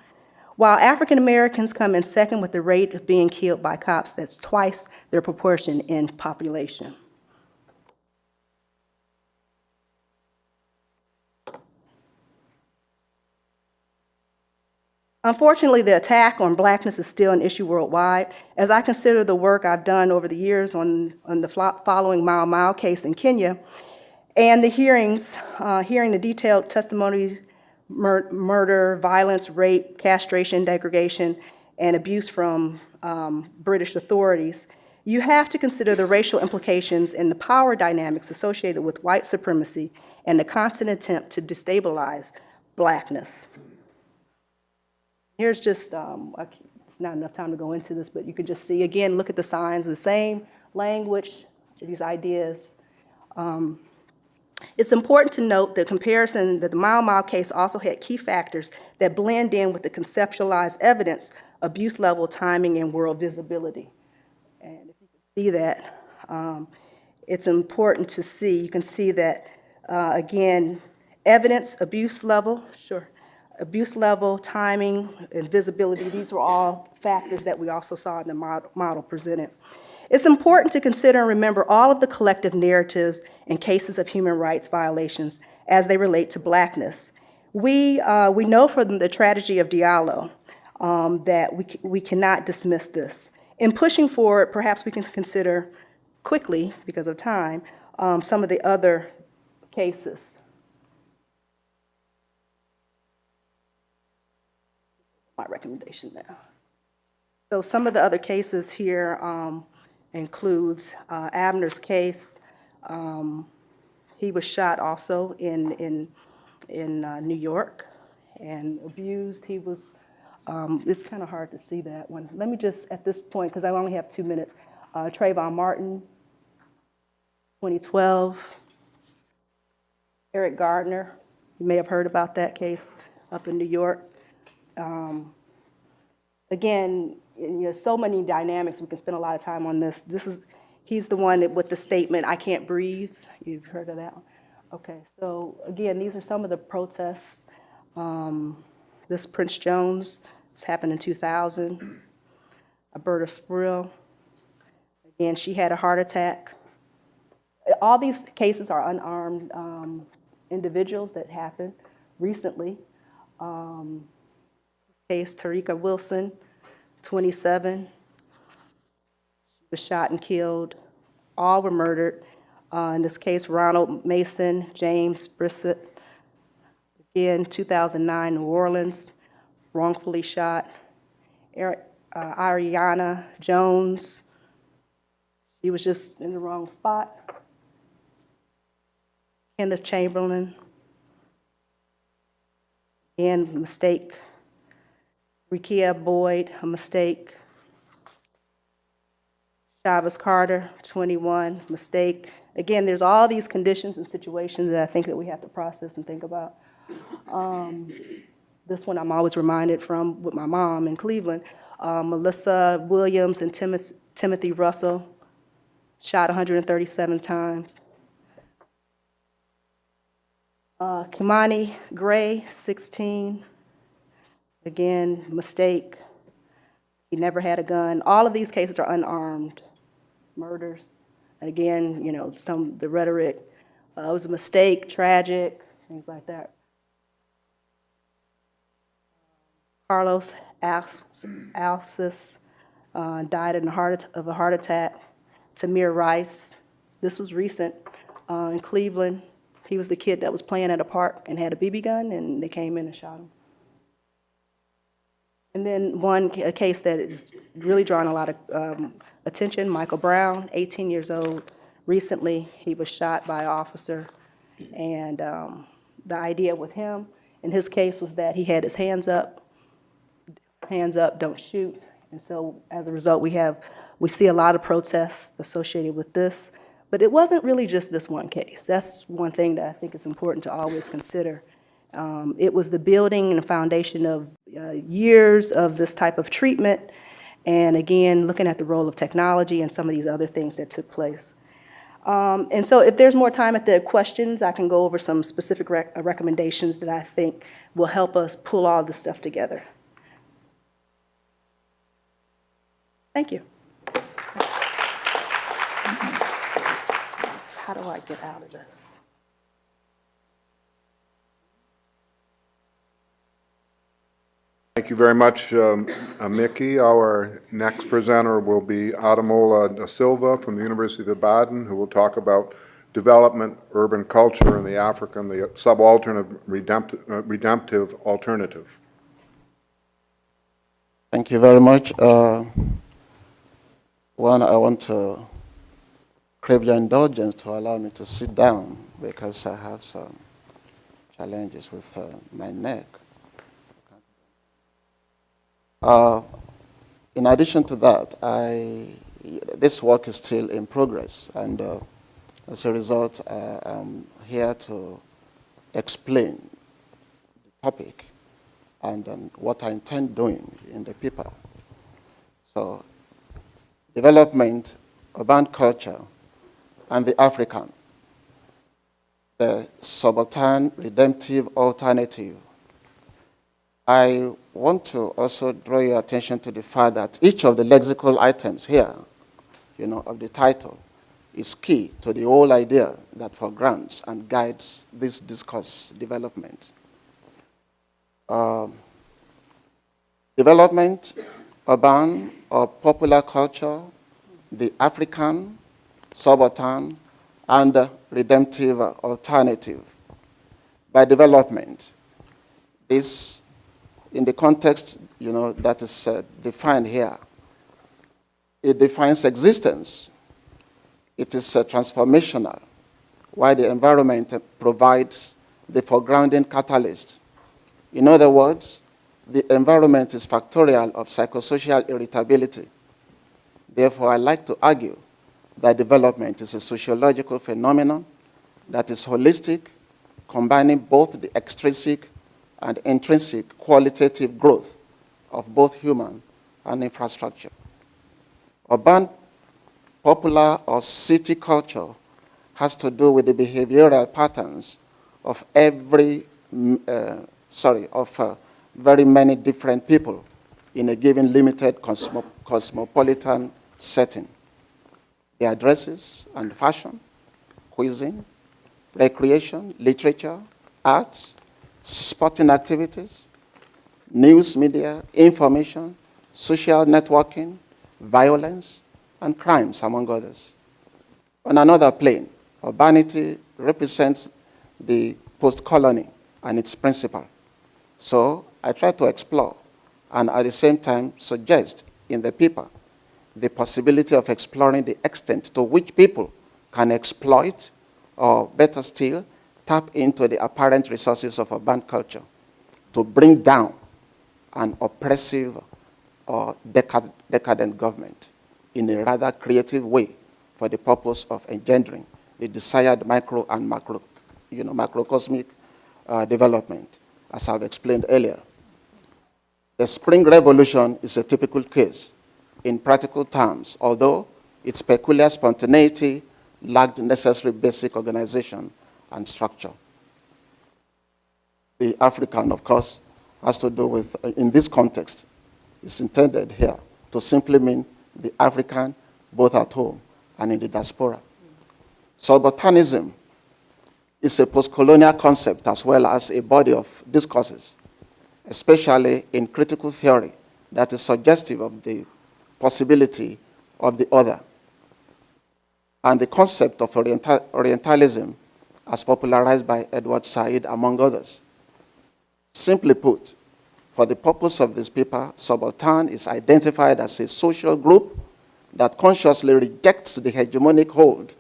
While African Americans come in second with the rate of being killed by cops, that's twice their proportion in population. Unfortunately, the attack on Blackness is still an issue worldwide. As I consider the work I've done over the years on the following Mau Mau case in Kenya, and the hearings, hearing the detailed testimonies, murder, violence, rape, castration, degradation, and abuse from British authorities, you have to consider the racial implications and the power dynamics associated with white supremacy and the constant attempt to destabilize Blackness. Here's just, it's not enough time to go into this, but you can just see, again, look at the signs, the same language, these ideas. It's important to note the comparison that the Mau Mau case also had key factors that blend in with the conceptualized evidence, abuse level, timing, and world visibility. And if you can see that, it's important to see, you can see that, again, evidence, abuse level, sure. Abuse level, timing, and visibility, these were all factors that we also saw in the model presented. It's important to consider and remember all of the collective narratives and cases of human rights violations as they relate to Blackness. We know from the tragedy of Diallo that we cannot dismiss this. In pushing forward, perhaps we can consider quickly, because of time, some of the other cases. My recommendation now. So some of the other cases here includes Abner's case. He was shot also in New York and abused. He was, it's kind of hard to see that one. Let me just, at this point, because I only have 2 minutes, Trayvon Martin, 2012. Eric Gardner, you may have heard about that case up in New York. Again, so many dynamics, we can spend a lot of time on this. He's the one with the statement, I can't breathe. You've heard of that one? Okay, so again, these are some of the protests. This Prince Jones, this happened in 2000. Alberta Sprill, again, she had a heart attack. All these cases are unarmed individuals that happened recently. Case, Tarika Wilson, 27. She was shot and killed. All were murdered. In this case, Ronald Mason, James Brissett. Again, 2009, New Orleans, wrongfully shot. Ariana Jones, she was just in the wrong spot. Kenneth Chamberlain, again, mistake. Rekia Boyd, a mistake. Chavez Carter, 21, mistake. Again, there's all these conditions and situations that I think that we have to process and think about. This one I'm always reminded from with my mom in Cleveland. Melissa Williams and Timothy Russell, shot 137 times. Kimani Gray, 16. Again, mistake. He never had a gun. All of these cases are unarmed murders. And again, you know, the rhetoric, it was a mistake, tragic, things like that. Carlos Alcis died of a heart attack. Tamir Rice, this was recent, in Cleveland. He was the kid that was playing at a park and had a BB gun, and they came in and shot him. And then a case that is really drawing a lot of attention, Michael Brown, 18 years old. Recently, he was shot by an officer, and the idea with him, in his case, was that he had his hands up, don't shoot. And so as a result, we see a lot of protests associated with this. But it wasn't really just this one case. That's one thing that I think is important to always consider. It was the building and foundation of years of this type of treatment, and again, looking at the role of technology and some of these other things that took place. And so if there's more time at the questions, I can go over some specific recommendations that I think will help us pull all this stuff together. Thank you. How do I get out of this? Thank you very much, Mickie. Our next presenter will be Ademola Dasylva from the University of Ibadan, who will talk about development, urban culture, and the subaltern redemptive alternative. Thank you very much. One, I want to crave your indulgence to allow me to sit down because I have some challenges with my neck. In addition to that, this work is still in progress, and as a result, I'm here to explain the topic and what I intend doing in the paper. So, development, urban culture, and the African, the Subaltern redemptive alternative. I want to also draw your attention to the fact that each of the lexical items here, of the title, is key to the whole idea that foregrounds and guides this discourse development. Development, urban or popular culture, the African, subaltern, and redemptive alternative. By development, this, in the context that is defined here, it defines existence. It is transformational, while the environment provides the foregrounding catalyst. In other words, the environment is factorial of psychosocial irritability. Therefore, I like to argue that development is a sociological phenomenon that is holistic, combining both the extrinsic and intrinsic qualitative growth of both human and infrastructure. Urban, popular, or city culture has to do with the behavioral patterns of very many different people in a given limited cosmopolitan setting. Their dresses and fashion, cuisine, recreation, literature, arts, sporting activities, news media, information, social networking, violence, and crimes, among others. On another plane, urbanity represents the post-colony and its principle. So I try to explore and at the same time suggest in the paper the possibility of exploring the extent to which people can exploit, or better still, tap into the apparent resources of urban culture to bring down an oppressive or decadent government in a rather creative way for the purpose of engendering the desired micro and macrocosmic development, as I've explained earlier. The Spring Revolution is a typical case in practical terms, although its peculiar spontaneity lacked necessary basic organization and structure. The African, of course, has to do with, in this context, is intended here to simply mean the African, both at home and in the diaspora. Subalternism is a post-colonial concept as well as a body of discourses, especially in critical theory, that is suggestive of the possibility of the other. And the concept of Orientalism, as popularized by Edward Said, among others. Simply put, for the purpose of this paper, subaltern is identified as a social group that consciously rejects the hegemonic hold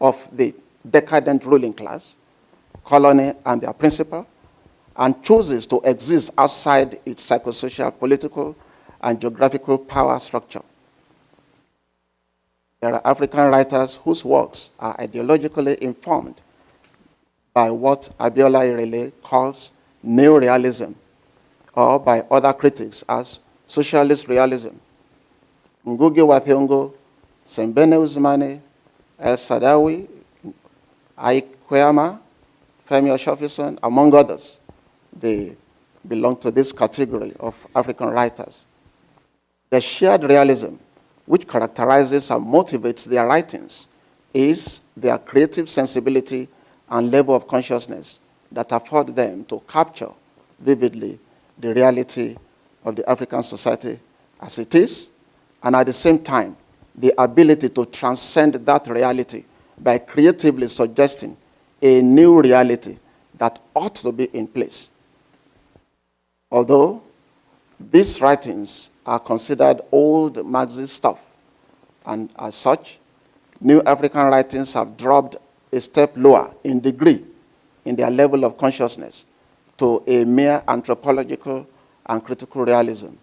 of the decadent ruling class, colony, and their principal, and chooses to exist outside its psychosocial, political, and geographical power structure. There are African writers whose works are ideologically informed by what Abdoulaye calls neo-realism, or by other critics as socialist realism. Ngugi wa Thiong'o, Sembene Ousmane, El Sadawi, Aikweyama, Femi Oshofison, among others, they belong to this category of African writers. The shared realism, which characterizes and motivates their writings, is their creative sensibility and level of consciousness that afford them to capture vividly the reality of the African society as it is, and at the same time, the ability to transcend that reality by creatively suggesting a new reality that ought to be in place. Although these writings are considered old Marxist stuff, and as such, new African writings have dropped a step lower in degree in their level of consciousness to a mere anthropological and critical realism.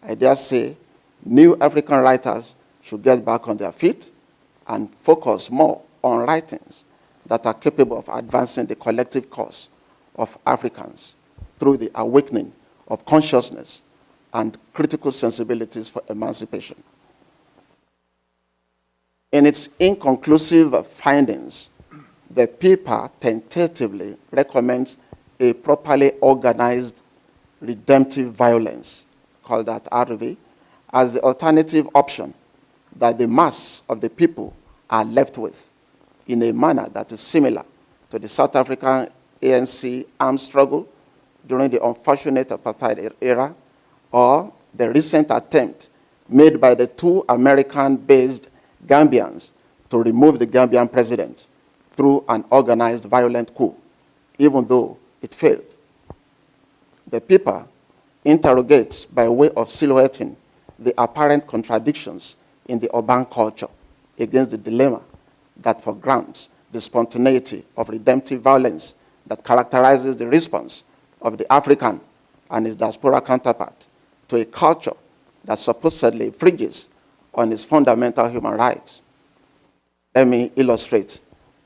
I dare say new African writers should get back on their feet and focus more on writings that are capable of advancing the collective cause of Africans through the awakening of consciousness and critical sensibilities for emancipation. In its inconclusive findings, the paper tentatively recommends a properly organized redemptive violence, called that RV, as the alternative option that the mass of the people are left with in a manner that is similar to the South African ANC armed struggle during the unfortunate apartheid era, or the recent attempt made by the two American-based Gambians to remove the Gambian president through an organized violent coup, even though it failed. The paper interrogates by way of silhouetting the apparent contradictions in the urban culture against the dilemma that foregrounds the spontaneity of redemptive violence that characterizes the response of the African and his diaspora counterpart to a culture that supposedly infringes on its fundamental human rights. Let me illustrate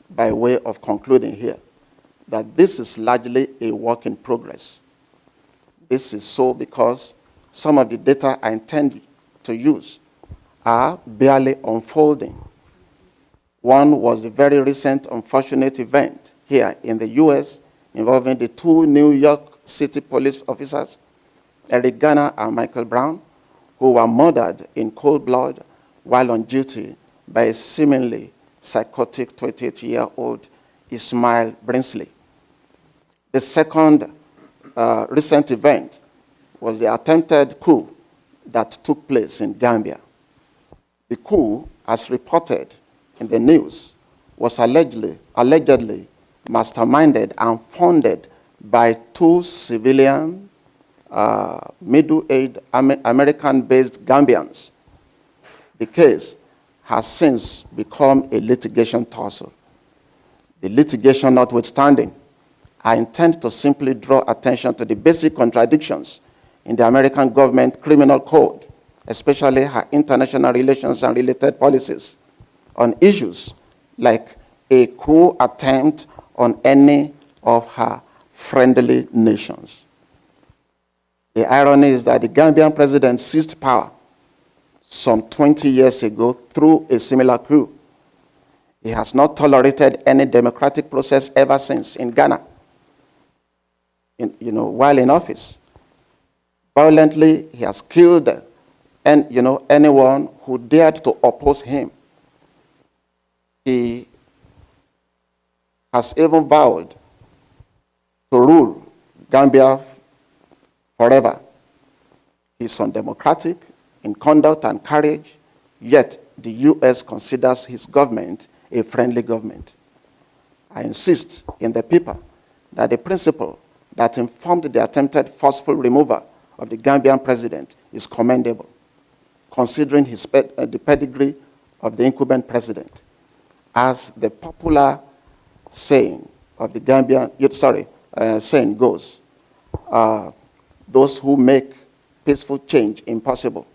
by way of concluding here that this is largely a work in progress. This is so because some of the data I intend to use are barely unfolding. One was the very recent unfortunate event here in the US involving the two New York City police officers, Eric Garner and Michael Brown, who were murdered in cold blood while on duty by a seemingly psychotic 28-year-old Ismail Brinsley. The second recent event was the attempted coup that took place in Gambia. The coup, as reported in the news, was allegedly masterminded and funded by two civilian, middle-aged American-based Gambians. The case has since become a litigation tussle. The litigation notwithstanding, I intend to simply draw attention to the basic contradictions in the American government criminal code, especially her international relations and related policies on issues like a coup attempt on any of her friendly nations. The irony is that the Gambian president seized power some 20 years ago through a similar coup. He has not tolerated any democratic process ever since in Ghana, while in office. Violently, he has killed anyone who dared to oppose him. He has even vowed to rule Gambia forever. He's undemocratic in conduct and courage, yet the U.S. considers his government a friendly government. I insist in the paper that the principle that informed the attempted forceful removal of the Gambian president is commendable, considering the pedigree of the incumbent president. As the popular saying of the Gambian, saying goes, those who make peaceful change impossible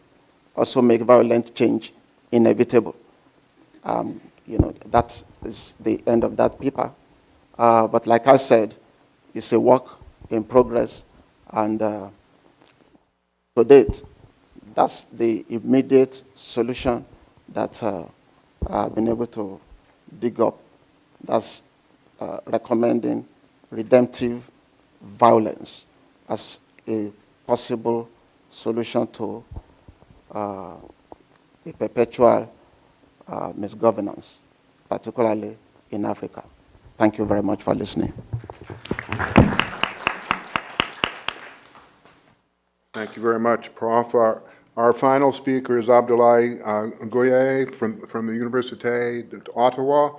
also make violent change inevitable. That is the end of that paper. But like I said, it's a work in progress, and to date, that's the immediate solution that I've been able to dig up. That's recommending redemptive violence as a possible solution to a perpetual misgovernance, particularly in Africa. Thank you very much for listening. Thank you very much, Prof. Our final speaker is Abdoulaye Gueye from the Université d'Ottawa,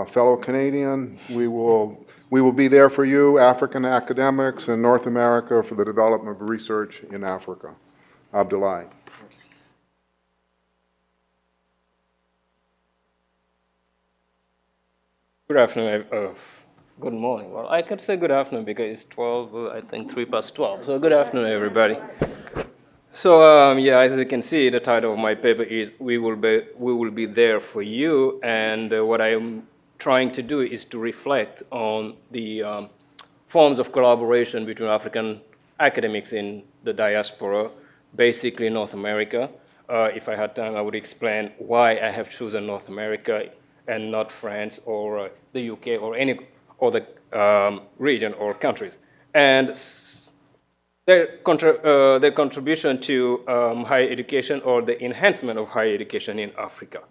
fellow Canadian. We will be there for you, African academics in North America, for the development of research in Africa. Abdoulaye. Good afternoon. Good morning. Well, I could say good afternoon because it's 12, I think 3 past 12. So good afternoon, everybody. So yeah, as you can see, the title of my paper is We Will Be There for You. And what I am trying to do is to reflect on the forms of collaboration between African academics in the diaspora, basically North America. If I had time, I would explain why I have chosen North America and not France or the UK or any other region or countries. And their contribution to higher education or the enhancement of higher education in Africa.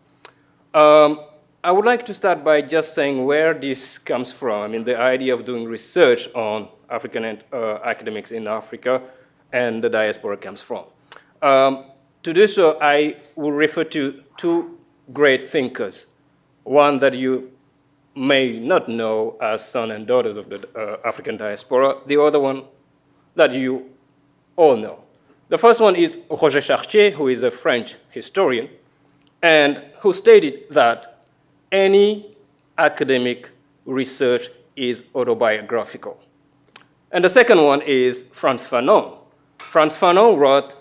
I would like to start by just saying where this comes from. I mean, the idea of doing research on African academics in Africa and the diaspora comes from. To do so, I will refer to two great thinkers. One that you may not know as sons and daughters of the African diaspora, the other one that you all know. The first one is Roger Chartier, who is a French historian, and who stated that any academic research is autobiographical. And the second one is Frantz Fanon. Frantz Fanon wrote,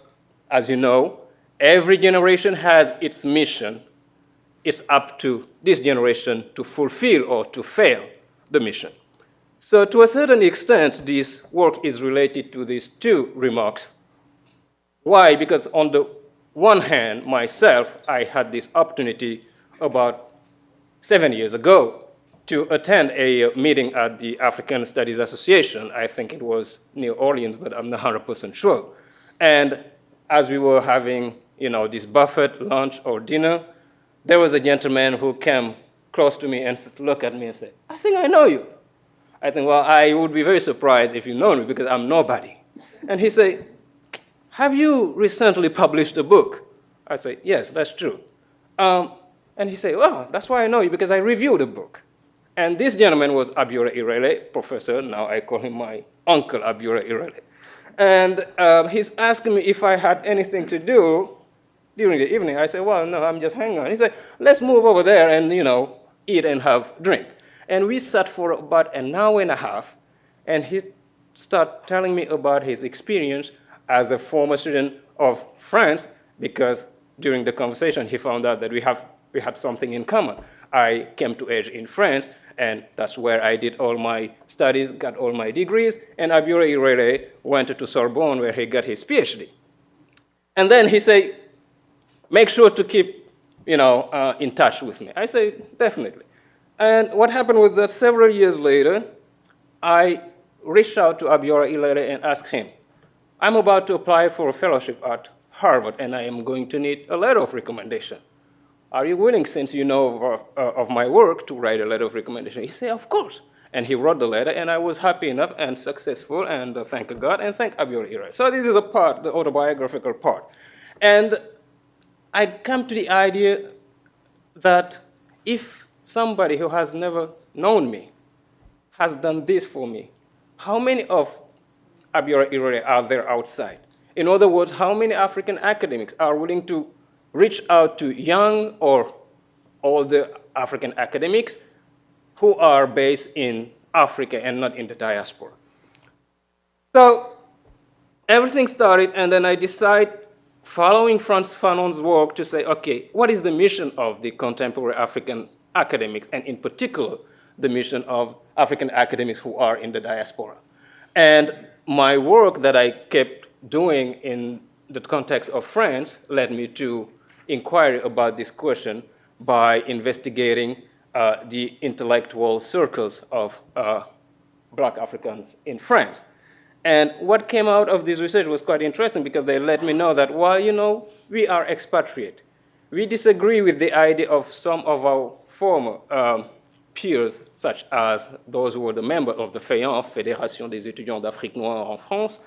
as you know, every generation has its mission. It's up to this generation to fulfill or to fail the mission. So to a certain extent, this work is related to these two remarks. Why? Because on the one hand, myself, I had this opportunity about 7 years ago to attend a meeting at the African Studies Association. I think it was New Orleans, but I'm not 100% sure. And as we were having, this buffet, lunch or dinner, there was a gentleman who came close to me and looked at me and said, I think I know you. I think, well, I would be very surprised if you know me because I'm nobody. And he said, have you recently published a book? I said, yes, that's true. And he said, well, that's why I know you because I reviewed a book. And this gentleman was Abdoulaye Irele, professor. Now I call him my uncle, Abdoulaye Irele. And he's asking me if I had anything to do during the evening. I said, well, no, I'm just hanging on. He said, let's move over there and, eat and have drink. And we sat for about an hour and a half, and he started telling me about his experience as a former student of France, because during the conversation, he found out that we had something in common. I came to age in France, and that's where I did all my studies, got all my degrees, and Abdoulaye went to Sorbonne, where he got his PhD. And then he said, make sure to keep, in touch with me. I say, definitely. And what happened was that several years later, I reached out to Abdoulaye and asked him, I'm about to apply for a fellowship at Harvard, and I am going to need a letter of recommendation. Are you willing, since you know of my work, to write a letter of recommendation? He said, of course. And he wrote the letter, and I was happy enough and successful, and thank God, and thank Abdoulaye. So this is a part, the autobiographical part. And I come to the idea that if somebody who has never known me has done this for me, how many of Abdoulaye are there outside? In other words, how many African academics are willing to reach out to young or older African academics who are based in Africa and not in the diaspora? So everything started, and then I decided, following Frantz Fanon's work, to say, okay, what is the mission of the contemporary African academics, and in particular, the mission of African academics who are in the diaspora? And my work that I kept doing in the context of France led me to inquiry about this question by investigating the intellectual circles of Black Africans in France. And what came out of this research was quite interesting, because they let me know that while, we are expatriate, we disagree with the idea of some of our former peers, such as those who were the members of the FEANF, Fédération des étudiants d'Afrique noire en France,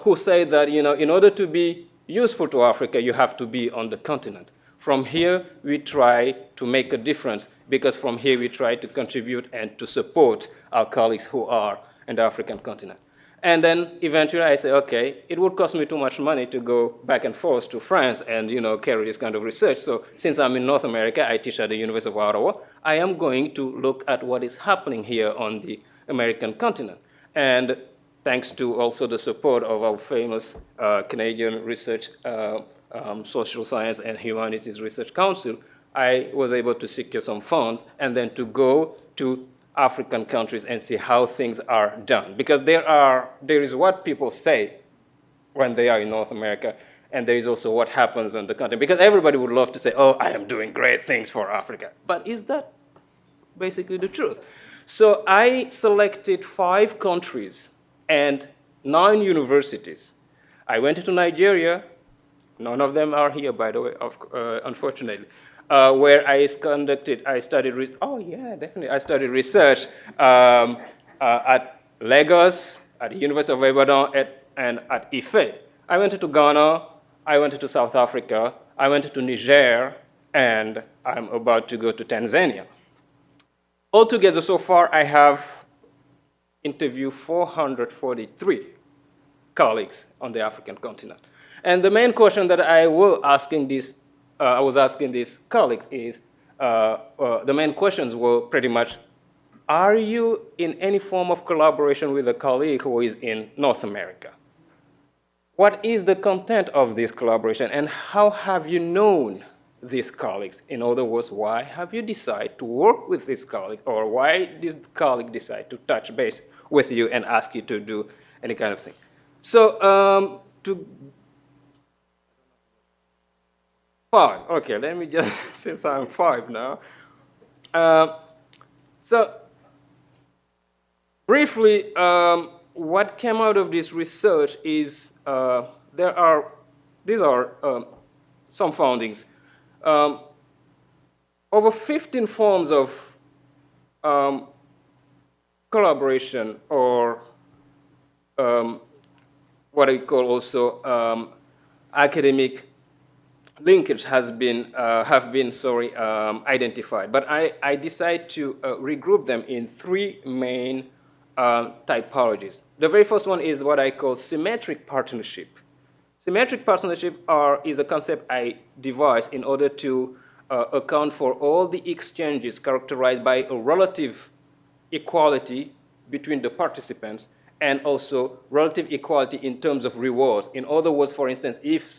who say that, in order to be useful to Africa, you have to be on the continent. From here, we try to make a difference, because from here we try to contribute and to support our colleagues who are in the African continent. And then eventually I say, okay, it would cost me too much money to go back and forth to France and carry this kind of research. So since I'm in North America, I teach at the University of Ottawa, I am going to look at what is happening here on the American continent. And thanks to also the support of our famous Canadian Research, Social Science and Humanities Research Council, I was able to secure some funds and then to go to African countries and see how things are done. Because there is what people say when they are in North America, and there is also what happens on the continent. Because everybody would love to say, oh, I am doing great things for Africa. But is that basically the truth? So I selected 5 countries and 9 universities. I went to Nigeria. None of them are here, by the way, unfortunately. Where I studied research at Lagos, at the University of Ibadan, and at Ife. I went to Ghana, I went to South Africa, I went to Niger, and I'm about to go to Tanzania. Altogether, so far, I have interviewed 443 colleagues on the African continent. And the main question that I was asking these colleagues is, the main questions were pretty much, are you in any form of collaboration with a colleague who is in North America? What is the content of this collaboration, and how have you known these colleagues? In other words, why have you decided to work with this colleague, or why did this colleague decide to touch base with you and ask you to do any kind of thing? So, Five. Okay, let me just, since I'm 5 now. So, briefly, what came out of this research is these are some findings. Over 15 forms of collaboration, or what I call also academic linkage have been identified. But I decided to regroup them in 3 main typologies. The very first one is what I call symmetric partnership. Symmetric partnership is a concept I devised in order to account for all the exchanges characterized by a relative equality between the participants and also relative equality in terms of rewards. In other words, for instance, if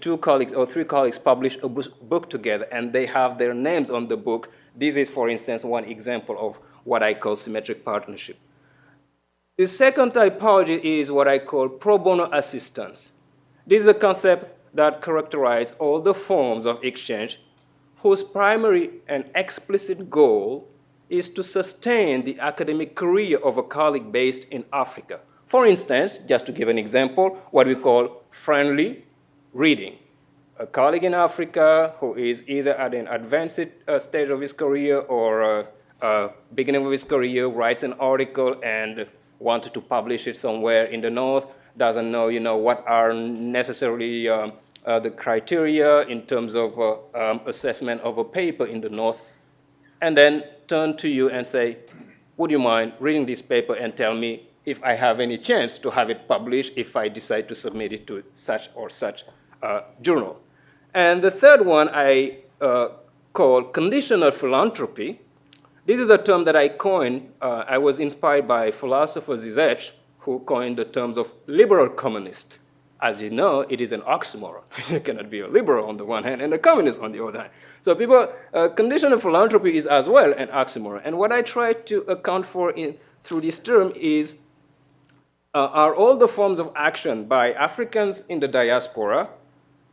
two colleagues or three colleagues publish a book together and they have their names on the book, this is, for instance, one example of what I call symmetric partnership. The second typology is what I call pro bono assistance. This is a concept that characterizes all the forms of exchange whose primary and explicit goal is to sustain the academic career of a colleague based in Africa. For instance, just to give an example, what we call friendly reading. A colleague in Africa who is either at an advanced stage of his career or beginning of his career writes an article and wanted to publish it somewhere in the North, doesn't know, what are necessarily the criteria in terms of assessment of a paper in the North, and then turn to you and say, would you mind reading this paper and tell me if I have any chance to have it published if I decide to submit it to such or such journal. And the third one I call conditional philanthropy. This is a term that I coined. I was inspired by philosopher Zizek, who coined the terms of liberal communist. As you know, it is an oxymoron. You cannot be a liberal on the one hand and a communist on the other hand. So conditional philanthropy is as well an oxymoron. And what I try to account for through this term is, are all the forms of action by Africans in the diaspora,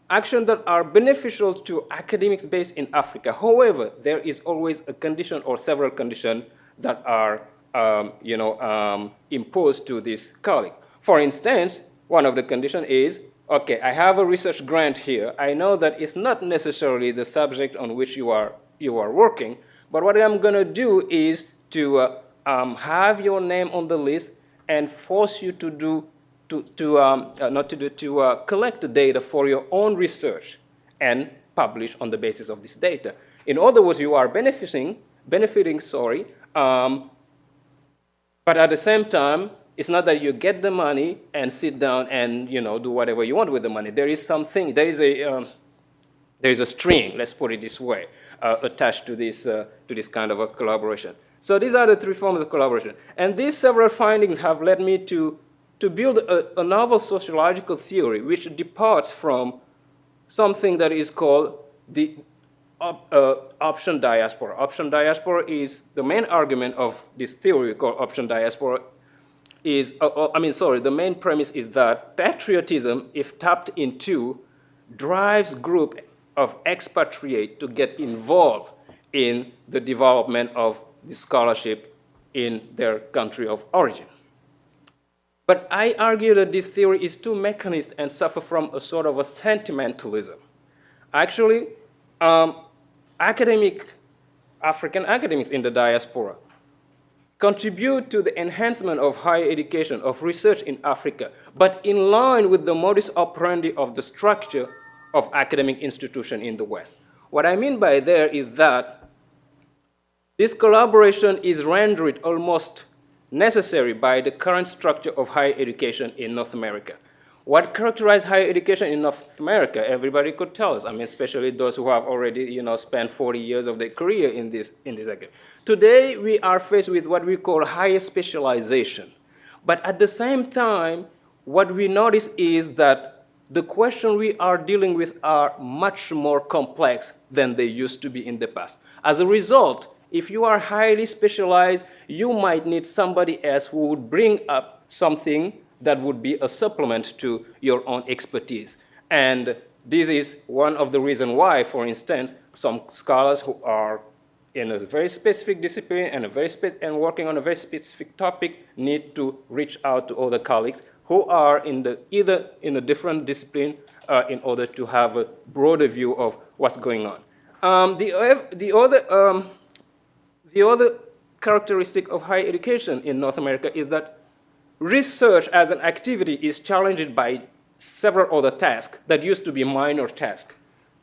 action that are beneficial to academics based in Africa. However, there is always a condition or several conditions that are imposed to this colleague. For instance, one of the conditions is, okay, I have a research grant here. I know that it's not necessarily the subject on which you are working, but what I'm going to do is to have your name on the list and force you to collect the data for your own research and publish on the basis of this data. In other words, you are benefiting, but at the same time, it's not that you get the money and sit down and do whatever you want with the money. There is something. There is a string. Let's put it this way, attached to this kind of a collaboration. So these are the three forms of collaboration, and these several findings have led me to build a novel sociological theory which departs from something that is called the option diaspora. Option diaspora is the main argument of this theory called option diaspora. The main premise is that patriotism, if tapped into, drives group of expatriates to get involved in the development of the scholarship in their country of origin. But I argue that this theory is too mechanist and suffer from a sort of a sentimentalism. Actually, African academics in the diaspora contribute to the enhancement of higher education, of research in Africa, but in line with the modus operandi of the structure of academic institutions in the West. What I mean by there is that this collaboration is rendered almost necessary by the current structure of higher education in North America. What characterizes higher education in North America, everybody could tell us. Especially those who have already, spent 40 years of their career in this area. Today, we are faced with what we call higher specialization. But at the same time, what we notice is that the questions we are dealing with are much more complex than they used to be in the past. As a result, if you are highly specialized, you might need somebody else who would bring up something that would be a supplement to your own expertise. And this is one of the reasons why, for instance, some scholars who are in a very specific discipline and working on a very specific topic need to reach out to other colleagues who are either in a different discipline in order to have a broader view of what's going on. The other characteristic of higher education in North America is that research as an activity is challenged by several other tasks that used to be minor tasks.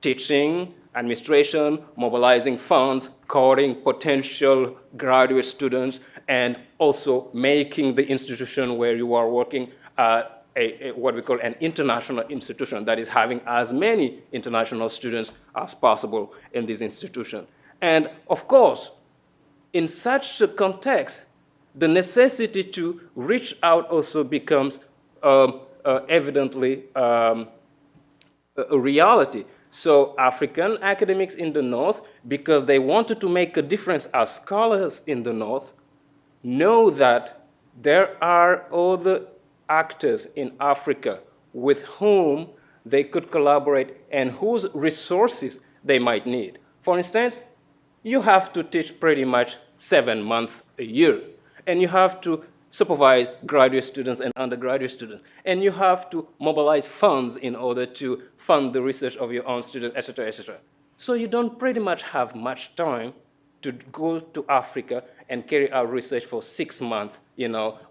Teaching, administration, mobilizing funds, courting potential graduate students, and also making the institution where you are working what we call an international institution that is having as many international students as possible in this institution. And of course, in such a context, the necessity to reach out also becomes evidently a reality. So African academics in the North, because they wanted to make a difference as scholars in the North, know that there are other actors in Africa with whom they could collaborate and whose resources they might need. For instance, you have to teach pretty much 7 months a year, and you have to supervise graduate students and undergraduate students, and you have to mobilize funds in order to fund the research of your own students, et cetera, et cetera. So you don't pretty much have much time to go to Africa and carry out research for 6 months,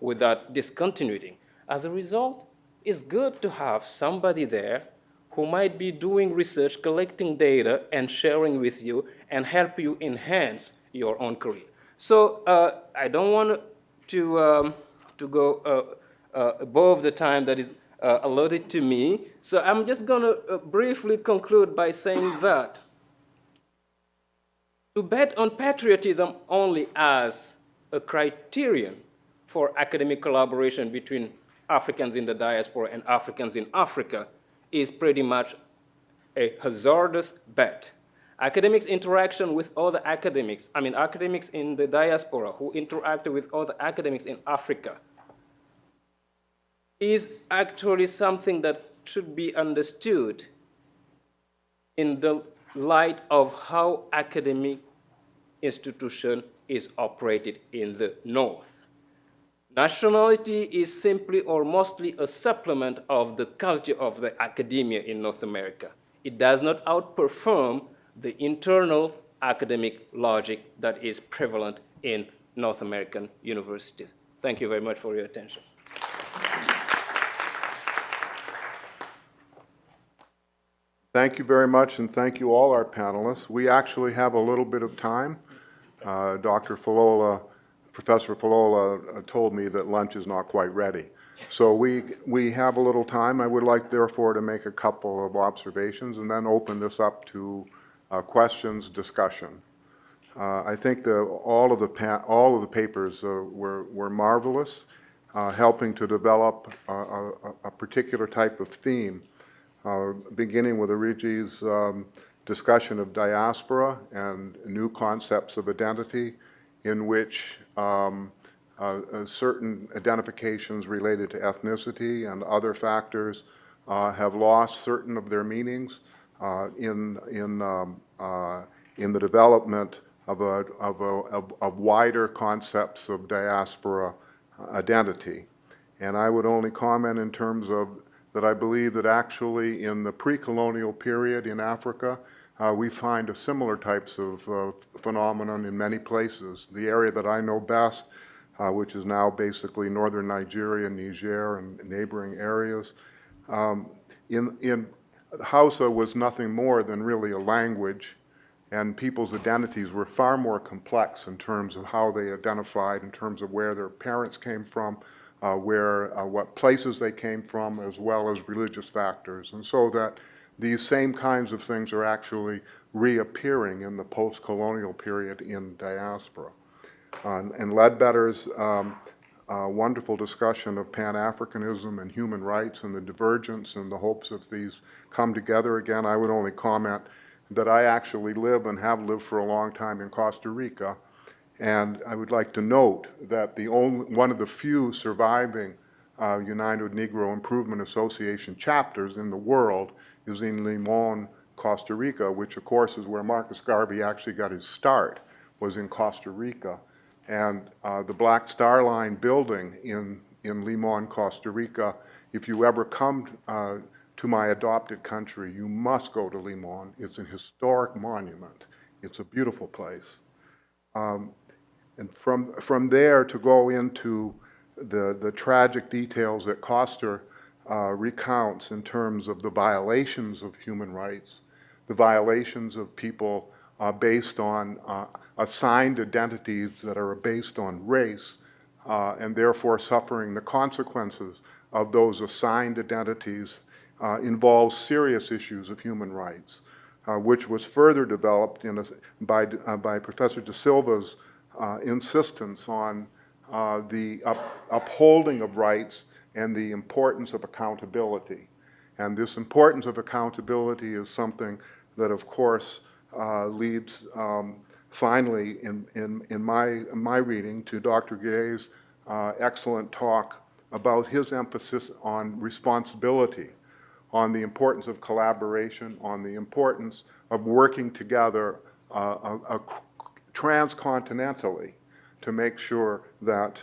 without discontinuing. As a result, it's good to have somebody there who might be doing research, collecting data, and sharing with you, and help you enhance your own career. So I don't want to go above the time that is allotted to me. So I'm just going to briefly conclude by saying that to bet on patriotism only as a criterion for academic collaboration between Africans in the diaspora and Africans in Africa is pretty much a hazardous bet. Academics' interaction with other academics, academics in the diaspora who interact with other academics in Africa, is actually something that should be understood in the light of how academic institution is operated in the North. Nationality is simply or mostly a supplement of the culture of the academia in North America. It does not outperform the internal academic logic that is prevalent in North American universities. Thank you very much for your attention. Thank you very much, and thank you all our panelists. We actually have a little bit of time. Dr. Falola, Professor Falola told me that lunch is not quite ready. So we have a little time. I would like, therefore, to make a couple of observations and then open this up to questions, discussion. I think all of the papers were marvelous, helping to develop a particular type of theme, beginning with Oriji's discussion of diaspora and new concepts of identity, in which certain identifications related to ethnicity and other factors have lost certain of their meanings in the development of wider concepts of diaspora identity. And I would only comment in terms of that I believe that actually in the pre-colonial period in Africa, we find a similar types of phenomenon in many places. The area that I know best, which is now basically northern Nigeria, Niger, and neighboring areas, in Hausa was nothing more than really a language, and people's identities were far more complex in terms of how they identified, in terms of where their parents came from, what places they came from, as well as religious factors. And so that these same kinds of things are actually reappearing in the post-colonial period in diaspora. And Ledbetter's wonderful discussion of Pan-Africanism and human rights and the divergence and the hopes of these come together again, I would only comment that I actually live and have lived for a long time in Costa Rica. And I would like to note that one of the few surviving United Negro Improvement Association chapters in the world is in Limon, Costa Rica, which of course is where Marcus Garvey actually got his start, was in Costa Rica. And the Black Star Line building in Limon, Costa Rica, if you ever come to my adopted country, you must go to Limon. It's an historic monument. It's a beautiful place. And from there to go into the tragic details that Koster recounts in terms of the violations of human rights, the violations of people based on assigned identities that are based on race, and therefore suffering the consequences of those assigned identities, involves serious issues of human rights, which was further developed by Professor Dasylva's insistence on the upholding of rights and the importance of accountability. And this importance of accountability is something that, of course, leads finally in my reading to Dr. Gueye's excellent talk about his emphasis on responsibility, on the importance of collaboration, on the importance of working together transcontinentally to make sure that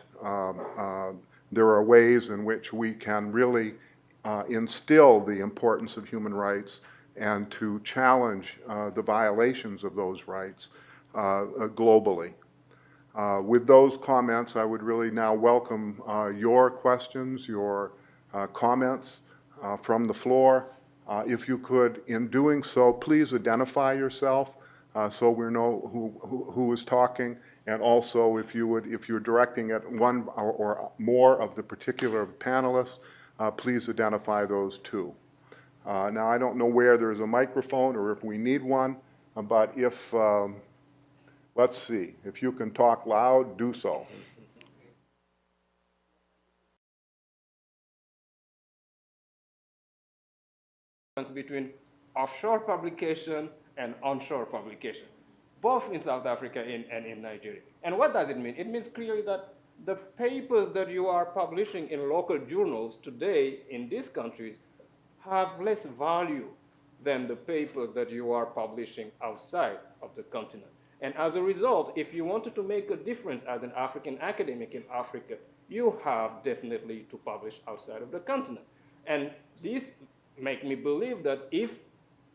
there are ways in which we can really instill the importance of human rights and to challenge the violations of those rights globally. With those comments, I would really now welcome your questions, your comments from the floor. If you could, in doing so, please identify yourself so we know who is talking, and also if you're directing at one or more of the particular panelists, please identify those too. Now, I don't know where there's a microphone or if we need one, but if, let's see, if you can talk loud, do so. Between offshore publication and onshore publication, both in South Africa and in Nigeria. And what does it mean? It means clearly that the papers that you are publishing in local journals today in these countries have less value than the papers that you are publishing outside of the continent. And as a result, if you wanted to make a difference as an African academic in Africa, you have definitely to publish outside of the continent. And this makes me believe that if,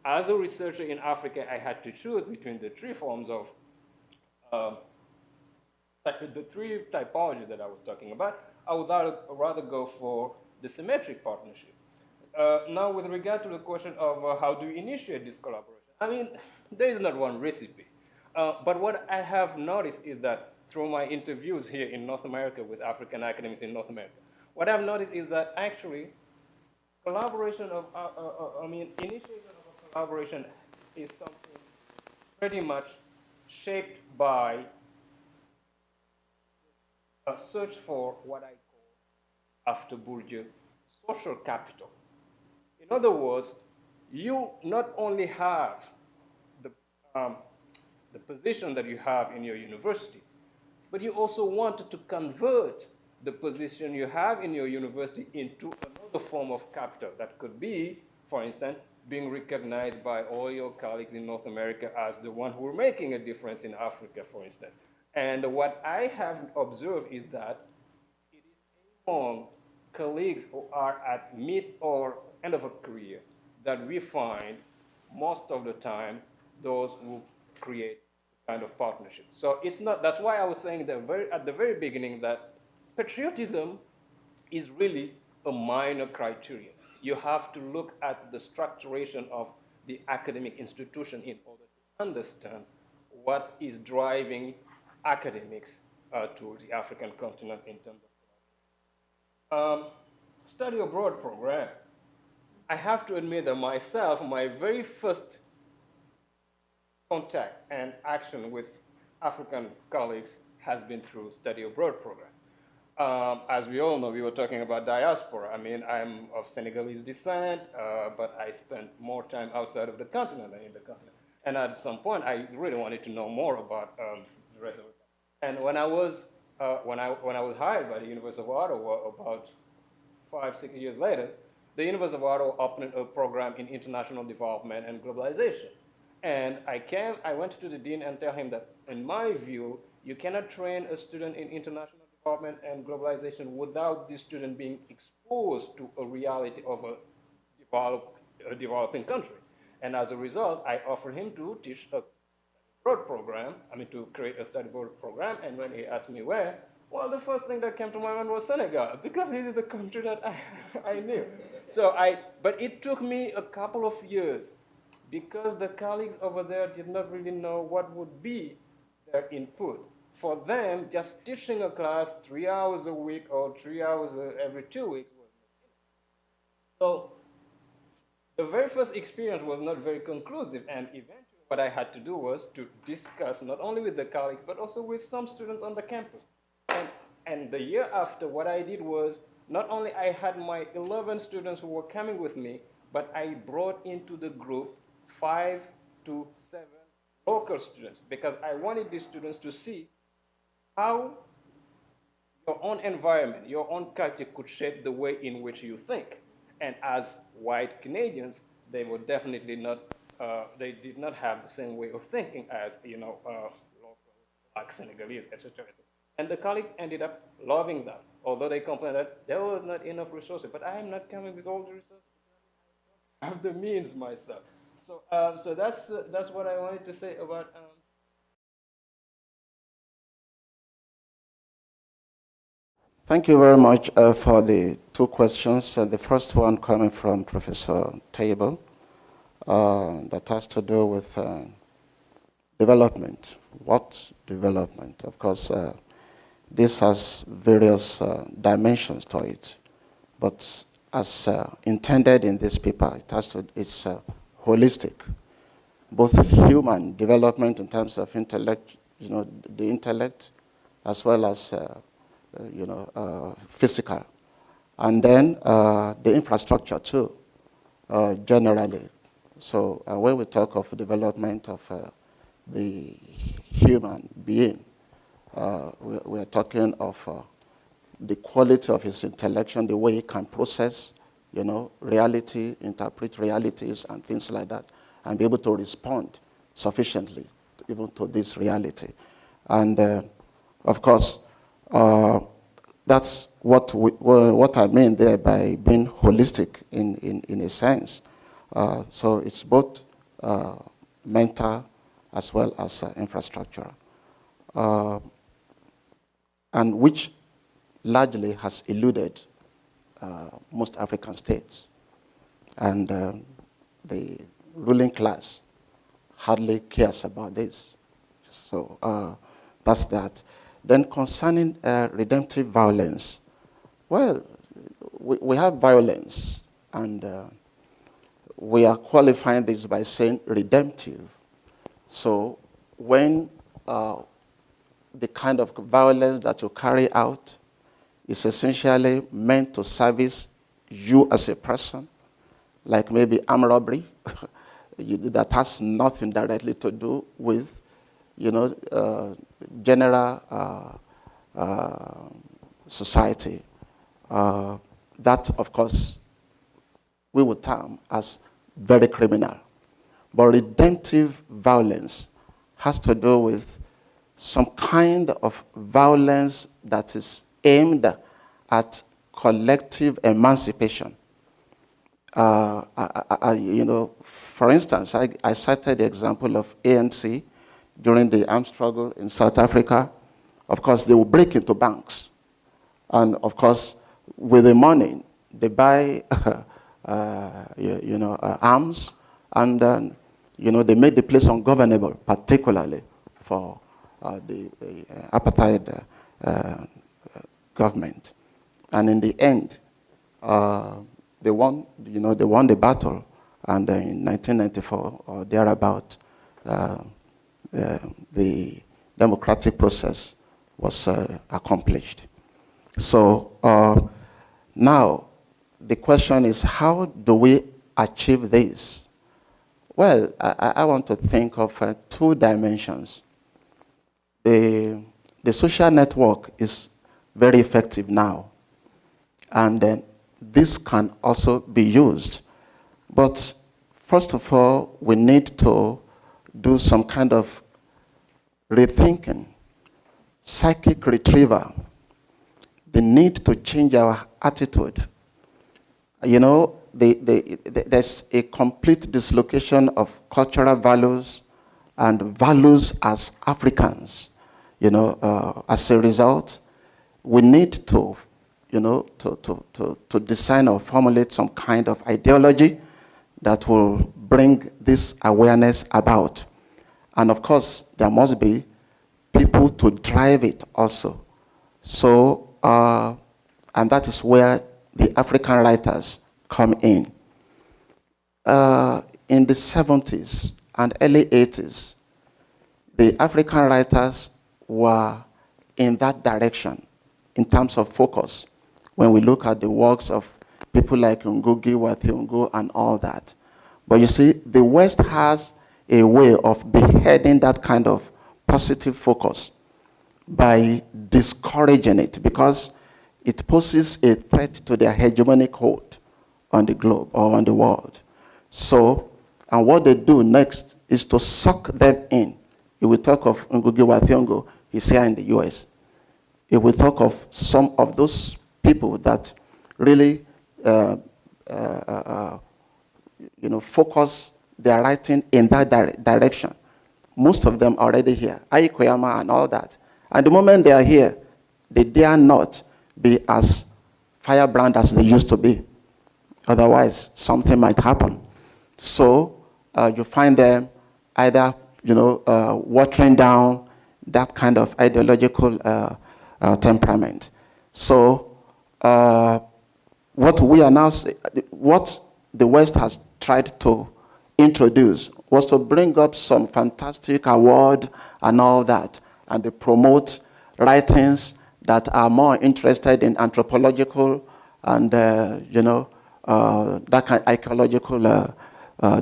as a researcher in Africa, I had to choose between the three forms of, the three typologies that I was talking about, I would rather go for the symmetric partnership. Now, with regard to the question of how do you initiate this collaboration, I mean, there is not one recipe. But what I have noticed is that through my interviews here in North America with African academics in North America, what I've noticed is that actually collaboration of, initiation of a collaboration is something pretty much shaped by a search for what I call, after Bourdieu, social capital. In other words, you not only have the position that you have in your university, but you also want to convert the position you have in your university into another form of capital that could be, for instance, being recognized by all your colleagues in North America as the one who are making a difference in Africa, for instance. And what I have observed is that it is among colleagues who are at mid or end of a career that we find most of the time those who create kind of partnership. So it's not, that's why I was saying that at the very beginning that patriotism is really a minor criterion. You have to look at the structuration of the academic institution in order to understand what is driving academics to the African continent in terms of study abroad program. I have to admit that myself, my very first contact and action with African colleagues has been through study abroad program. As we all know, we were talking about diaspora. I mean, I'm of Senegalese descent, but I spent more time outside of the continent than in the continent. And at some point, I really wanted to know more about the rest of it. And when I was hired by the University of Ottawa about 5-6 years later, the University of Ottawa opened a program in international development and globalization. And I went to the dean and tell him that, in my view, you cannot train a student in international development and globalization without this student being exposed to a reality of a developing country. And as a result, I offered him to teach a abroad program, to create a study abroad program. And when he asked me where, well, the first thing that came to my mind was Senegal, because it is the country that I knew. But it took me a couple of years because the colleagues over there did not really know what would be their input. For them, just teaching a class 3 hours a week or 3 hours every 2 weeks was not enough. So the very first experience was not very conclusive, and eventually what I had to do was to discuss not only with the colleagues, but also with some students on the campus. And And the year after, what I did was, not only I had my 11 students who were coming with me, but I brought into the group 5 to 7 local students, because I wanted these students to see how your own environment, your own culture could shape the way in which you think. And as white Canadians, they were definitely not, they did not have the same way of thinking as, local Black Senegalese, etc. And the colleagues ended up loving that, although they complained that there was not enough resources. But I am not coming with all the resources. I have the means myself. So, so that's what I wanted to say about. Thank you very much for the two questions. The first one coming from Professor Table, that has to do with development. What development? Of course, this has various dimensions to it, but as intended in this paper, it's holistic, both human development in terms of intellect, the intellect, as well as physical, and then the infrastructure too, generally. So when we talk of development of the human being, we are talking of the quality of his intellection, the way he can process, reality, interpret realities and things like that, and be able to respond sufficiently even to this reality. And of course, that's what I mean there by being holistic in a sense. So it's both mental as well as infrastructure, and which largely has eluded most African states. And the ruling class hardly cares about this. So that's that. Then concerning redemptive violence, well, we have violence, and we are qualifying this by saying redemptive. So when the kind of violence that you carry out is essentially meant to service you as a person, like maybe armed robbery, that has nothing directly to do with, general society, that, of course, we would term as very criminal. But redemptive violence has to do with some kind of violence that is aimed at collective emancipation. For instance, I cited the example of ANC during the armed struggle in South Africa. Of course, they will break into banks. And of course, with the money, they buy arms, and they make the place ungovernable, particularly for the apartheid government. And in the end, they won the battle, and in 1994 or thereabout, the democratic process was accomplished. So now the question is, how do we achieve this? Well, I want to think of two dimensions. The social network is very effective now, and then this can also be used. But first of all, we need to do some kind of rethinking, psychic retrieval, the need to change our attitude. There's a complete dislocation of cultural values and values as Africans. As a result, we need to, to design or formulate some kind of ideology that will bring this awareness about. And of course, there must be people to drive it also. So, and that is where the African writers come in. In the 70s and early 80s, the African writers were in that direction, in terms of focus when we look at the works of people like Ngugi wa Thiong'o and all that. But you see, the West has a way of beheading that kind of positive focus by discouraging it, because it poses a threat to their hegemonic hold on the globe or on the world. So, and what they do next is to suck them in. If we talk of Ngugi wa Thiong'o, he's here in the US. If we talk of some of those people that really focus their writing in that direction, most of them already here, Ai Koyama and all that. And the moment they are here, they dare not be as firebrand as they used to be. Otherwise, something might happen. So you find them either, watering down that kind of ideological temperament. So what we are now, what the West has tried to introduce was to bring up some fantastic award and all that, and they promote writings that are more interested in anthropological and that kind of archaeological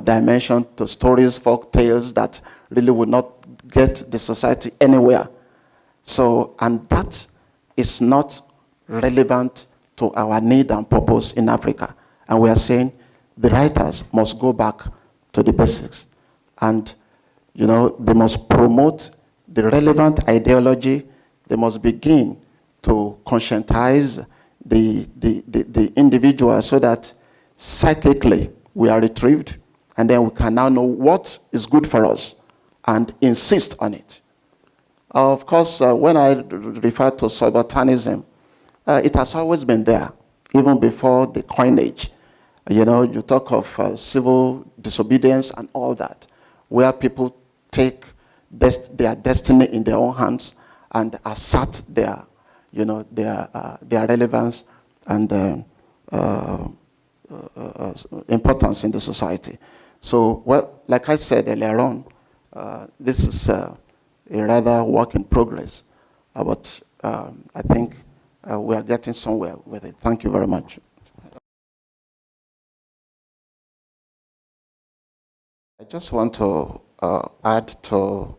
dimension to stories, folk tales that really would not get the society anywhere. So, and that is not relevant to our need and purpose in Africa. And we are saying the writers must go back to the basics. And, they must promote the relevant ideology. They must begin to conscientize the individual so that psychically we are retrieved, and then we can now know what is good for us and insist on it. Of course, when I refer to subalternism, it has always been there, even before the coinage. You talk of civil disobedience and all that, where people take their destiny in their own hands and assert their relevance and importance in the society. So, well, like I said earlier on, this is a rather work in progress, but I think we are getting somewhere with it. Thank you very much. I just want to add to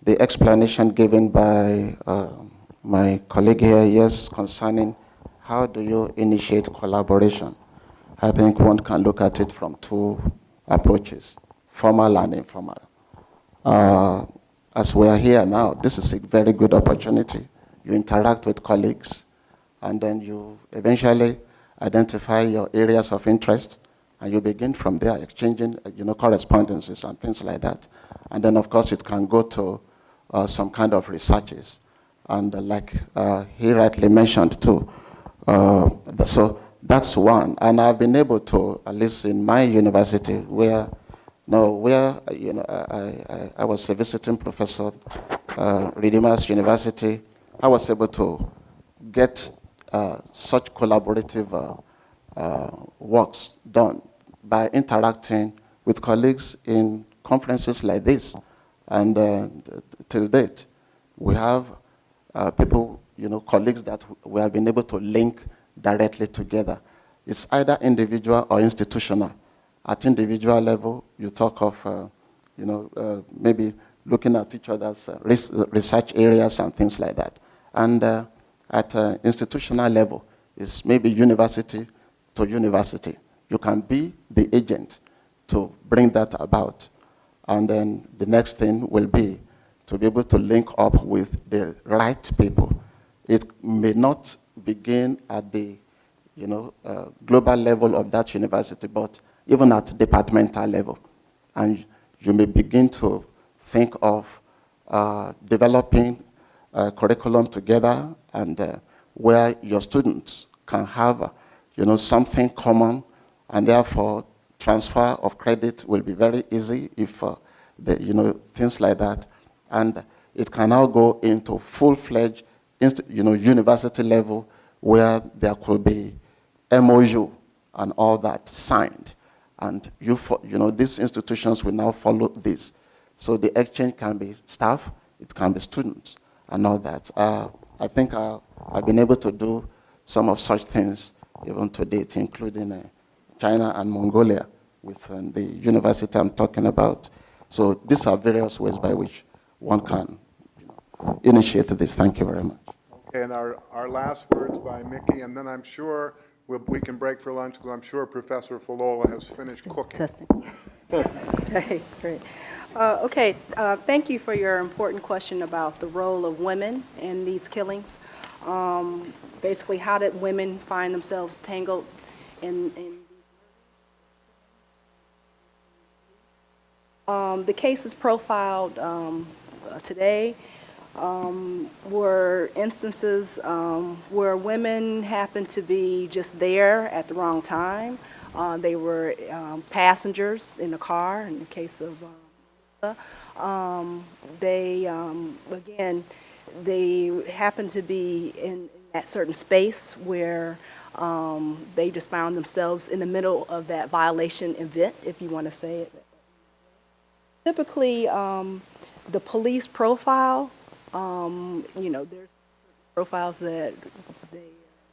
the explanation given by my colleague here, yes, concerning how do you initiate collaboration. I think one can look at it from two approaches, formal and informal. As we are here now, this is a very good opportunity. You interact with colleagues, and then you eventually identify your areas of interest, and you begin from there exchanging, correspondences and things like that. And then, of course, it can go to some kind of researches. And like he rightly mentioned too, so that's one. And I've been able to, at least in my university, where I was a visiting professor, Redeemers University, I was able to get such collaborative works done by interacting with colleagues in conferences like this. And till date, we have people, colleagues that we have been able to link directly together. It's either individual or institutional. At individual level, you talk of, maybe looking at each other's research areas and things like that. And at institutional level, it's maybe university to university. You can be the agent to bring that about. And then the next thing will be to be able to link up with the right people. It may not begin at the global level of that university, but even at departmental level. And you may begin to think of developing a curriculum together, and where your students can have something common, and therefore transfer of credit will be very easy if things like that. And it can now go into full-fledged university level, where there could be MOU and all that signed. And these institutions will now follow this. So the exchange can be staff, it can be students, and all that. I think have been able to do some of such things even to date, including China and Mongolia with the university I'm talking about. So these are various ways by which one can initiate this. Thank you very much. And our last words by Mickie, and then I'm sure we can break for lunch because I'm sure Professor Falola has finished cooking. Testing. Okay, great. Thank you for your important question about the role of women in these killings. Basically, how did women find themselves tangled in the cases profiled today were instances where women happened to be just there at the wrong time. They were passengers in the car, in the case of again, they happened to be in that certain space where they just found themselves in the middle of that violation event, if you want to say it. Typically, the police profile, there's profiles that they're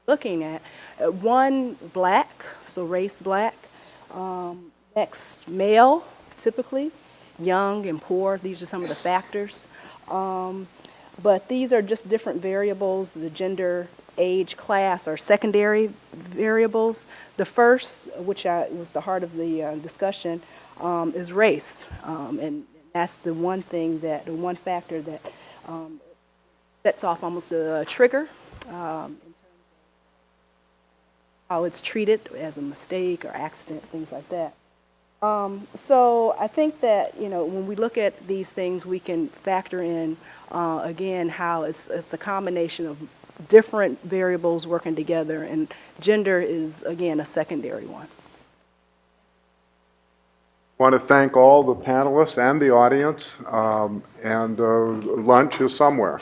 looking at. One, black, so race black. Next, male, typically. Young and poor, these are some of the factors. But these are just different variables. The gender, age, class are secondary variables. The first, which was the heart of the discussion, is race. And that's the one factor that sets off almost a trigger in terms of how it's treated as a mistake or accident, things like that. So I think that, when we look at these things, we can factor in, again, how it's a combination of different variables working together, and gender is, again, a secondary one. I want to thank all the panelists and the audience, and lunch is somewhere.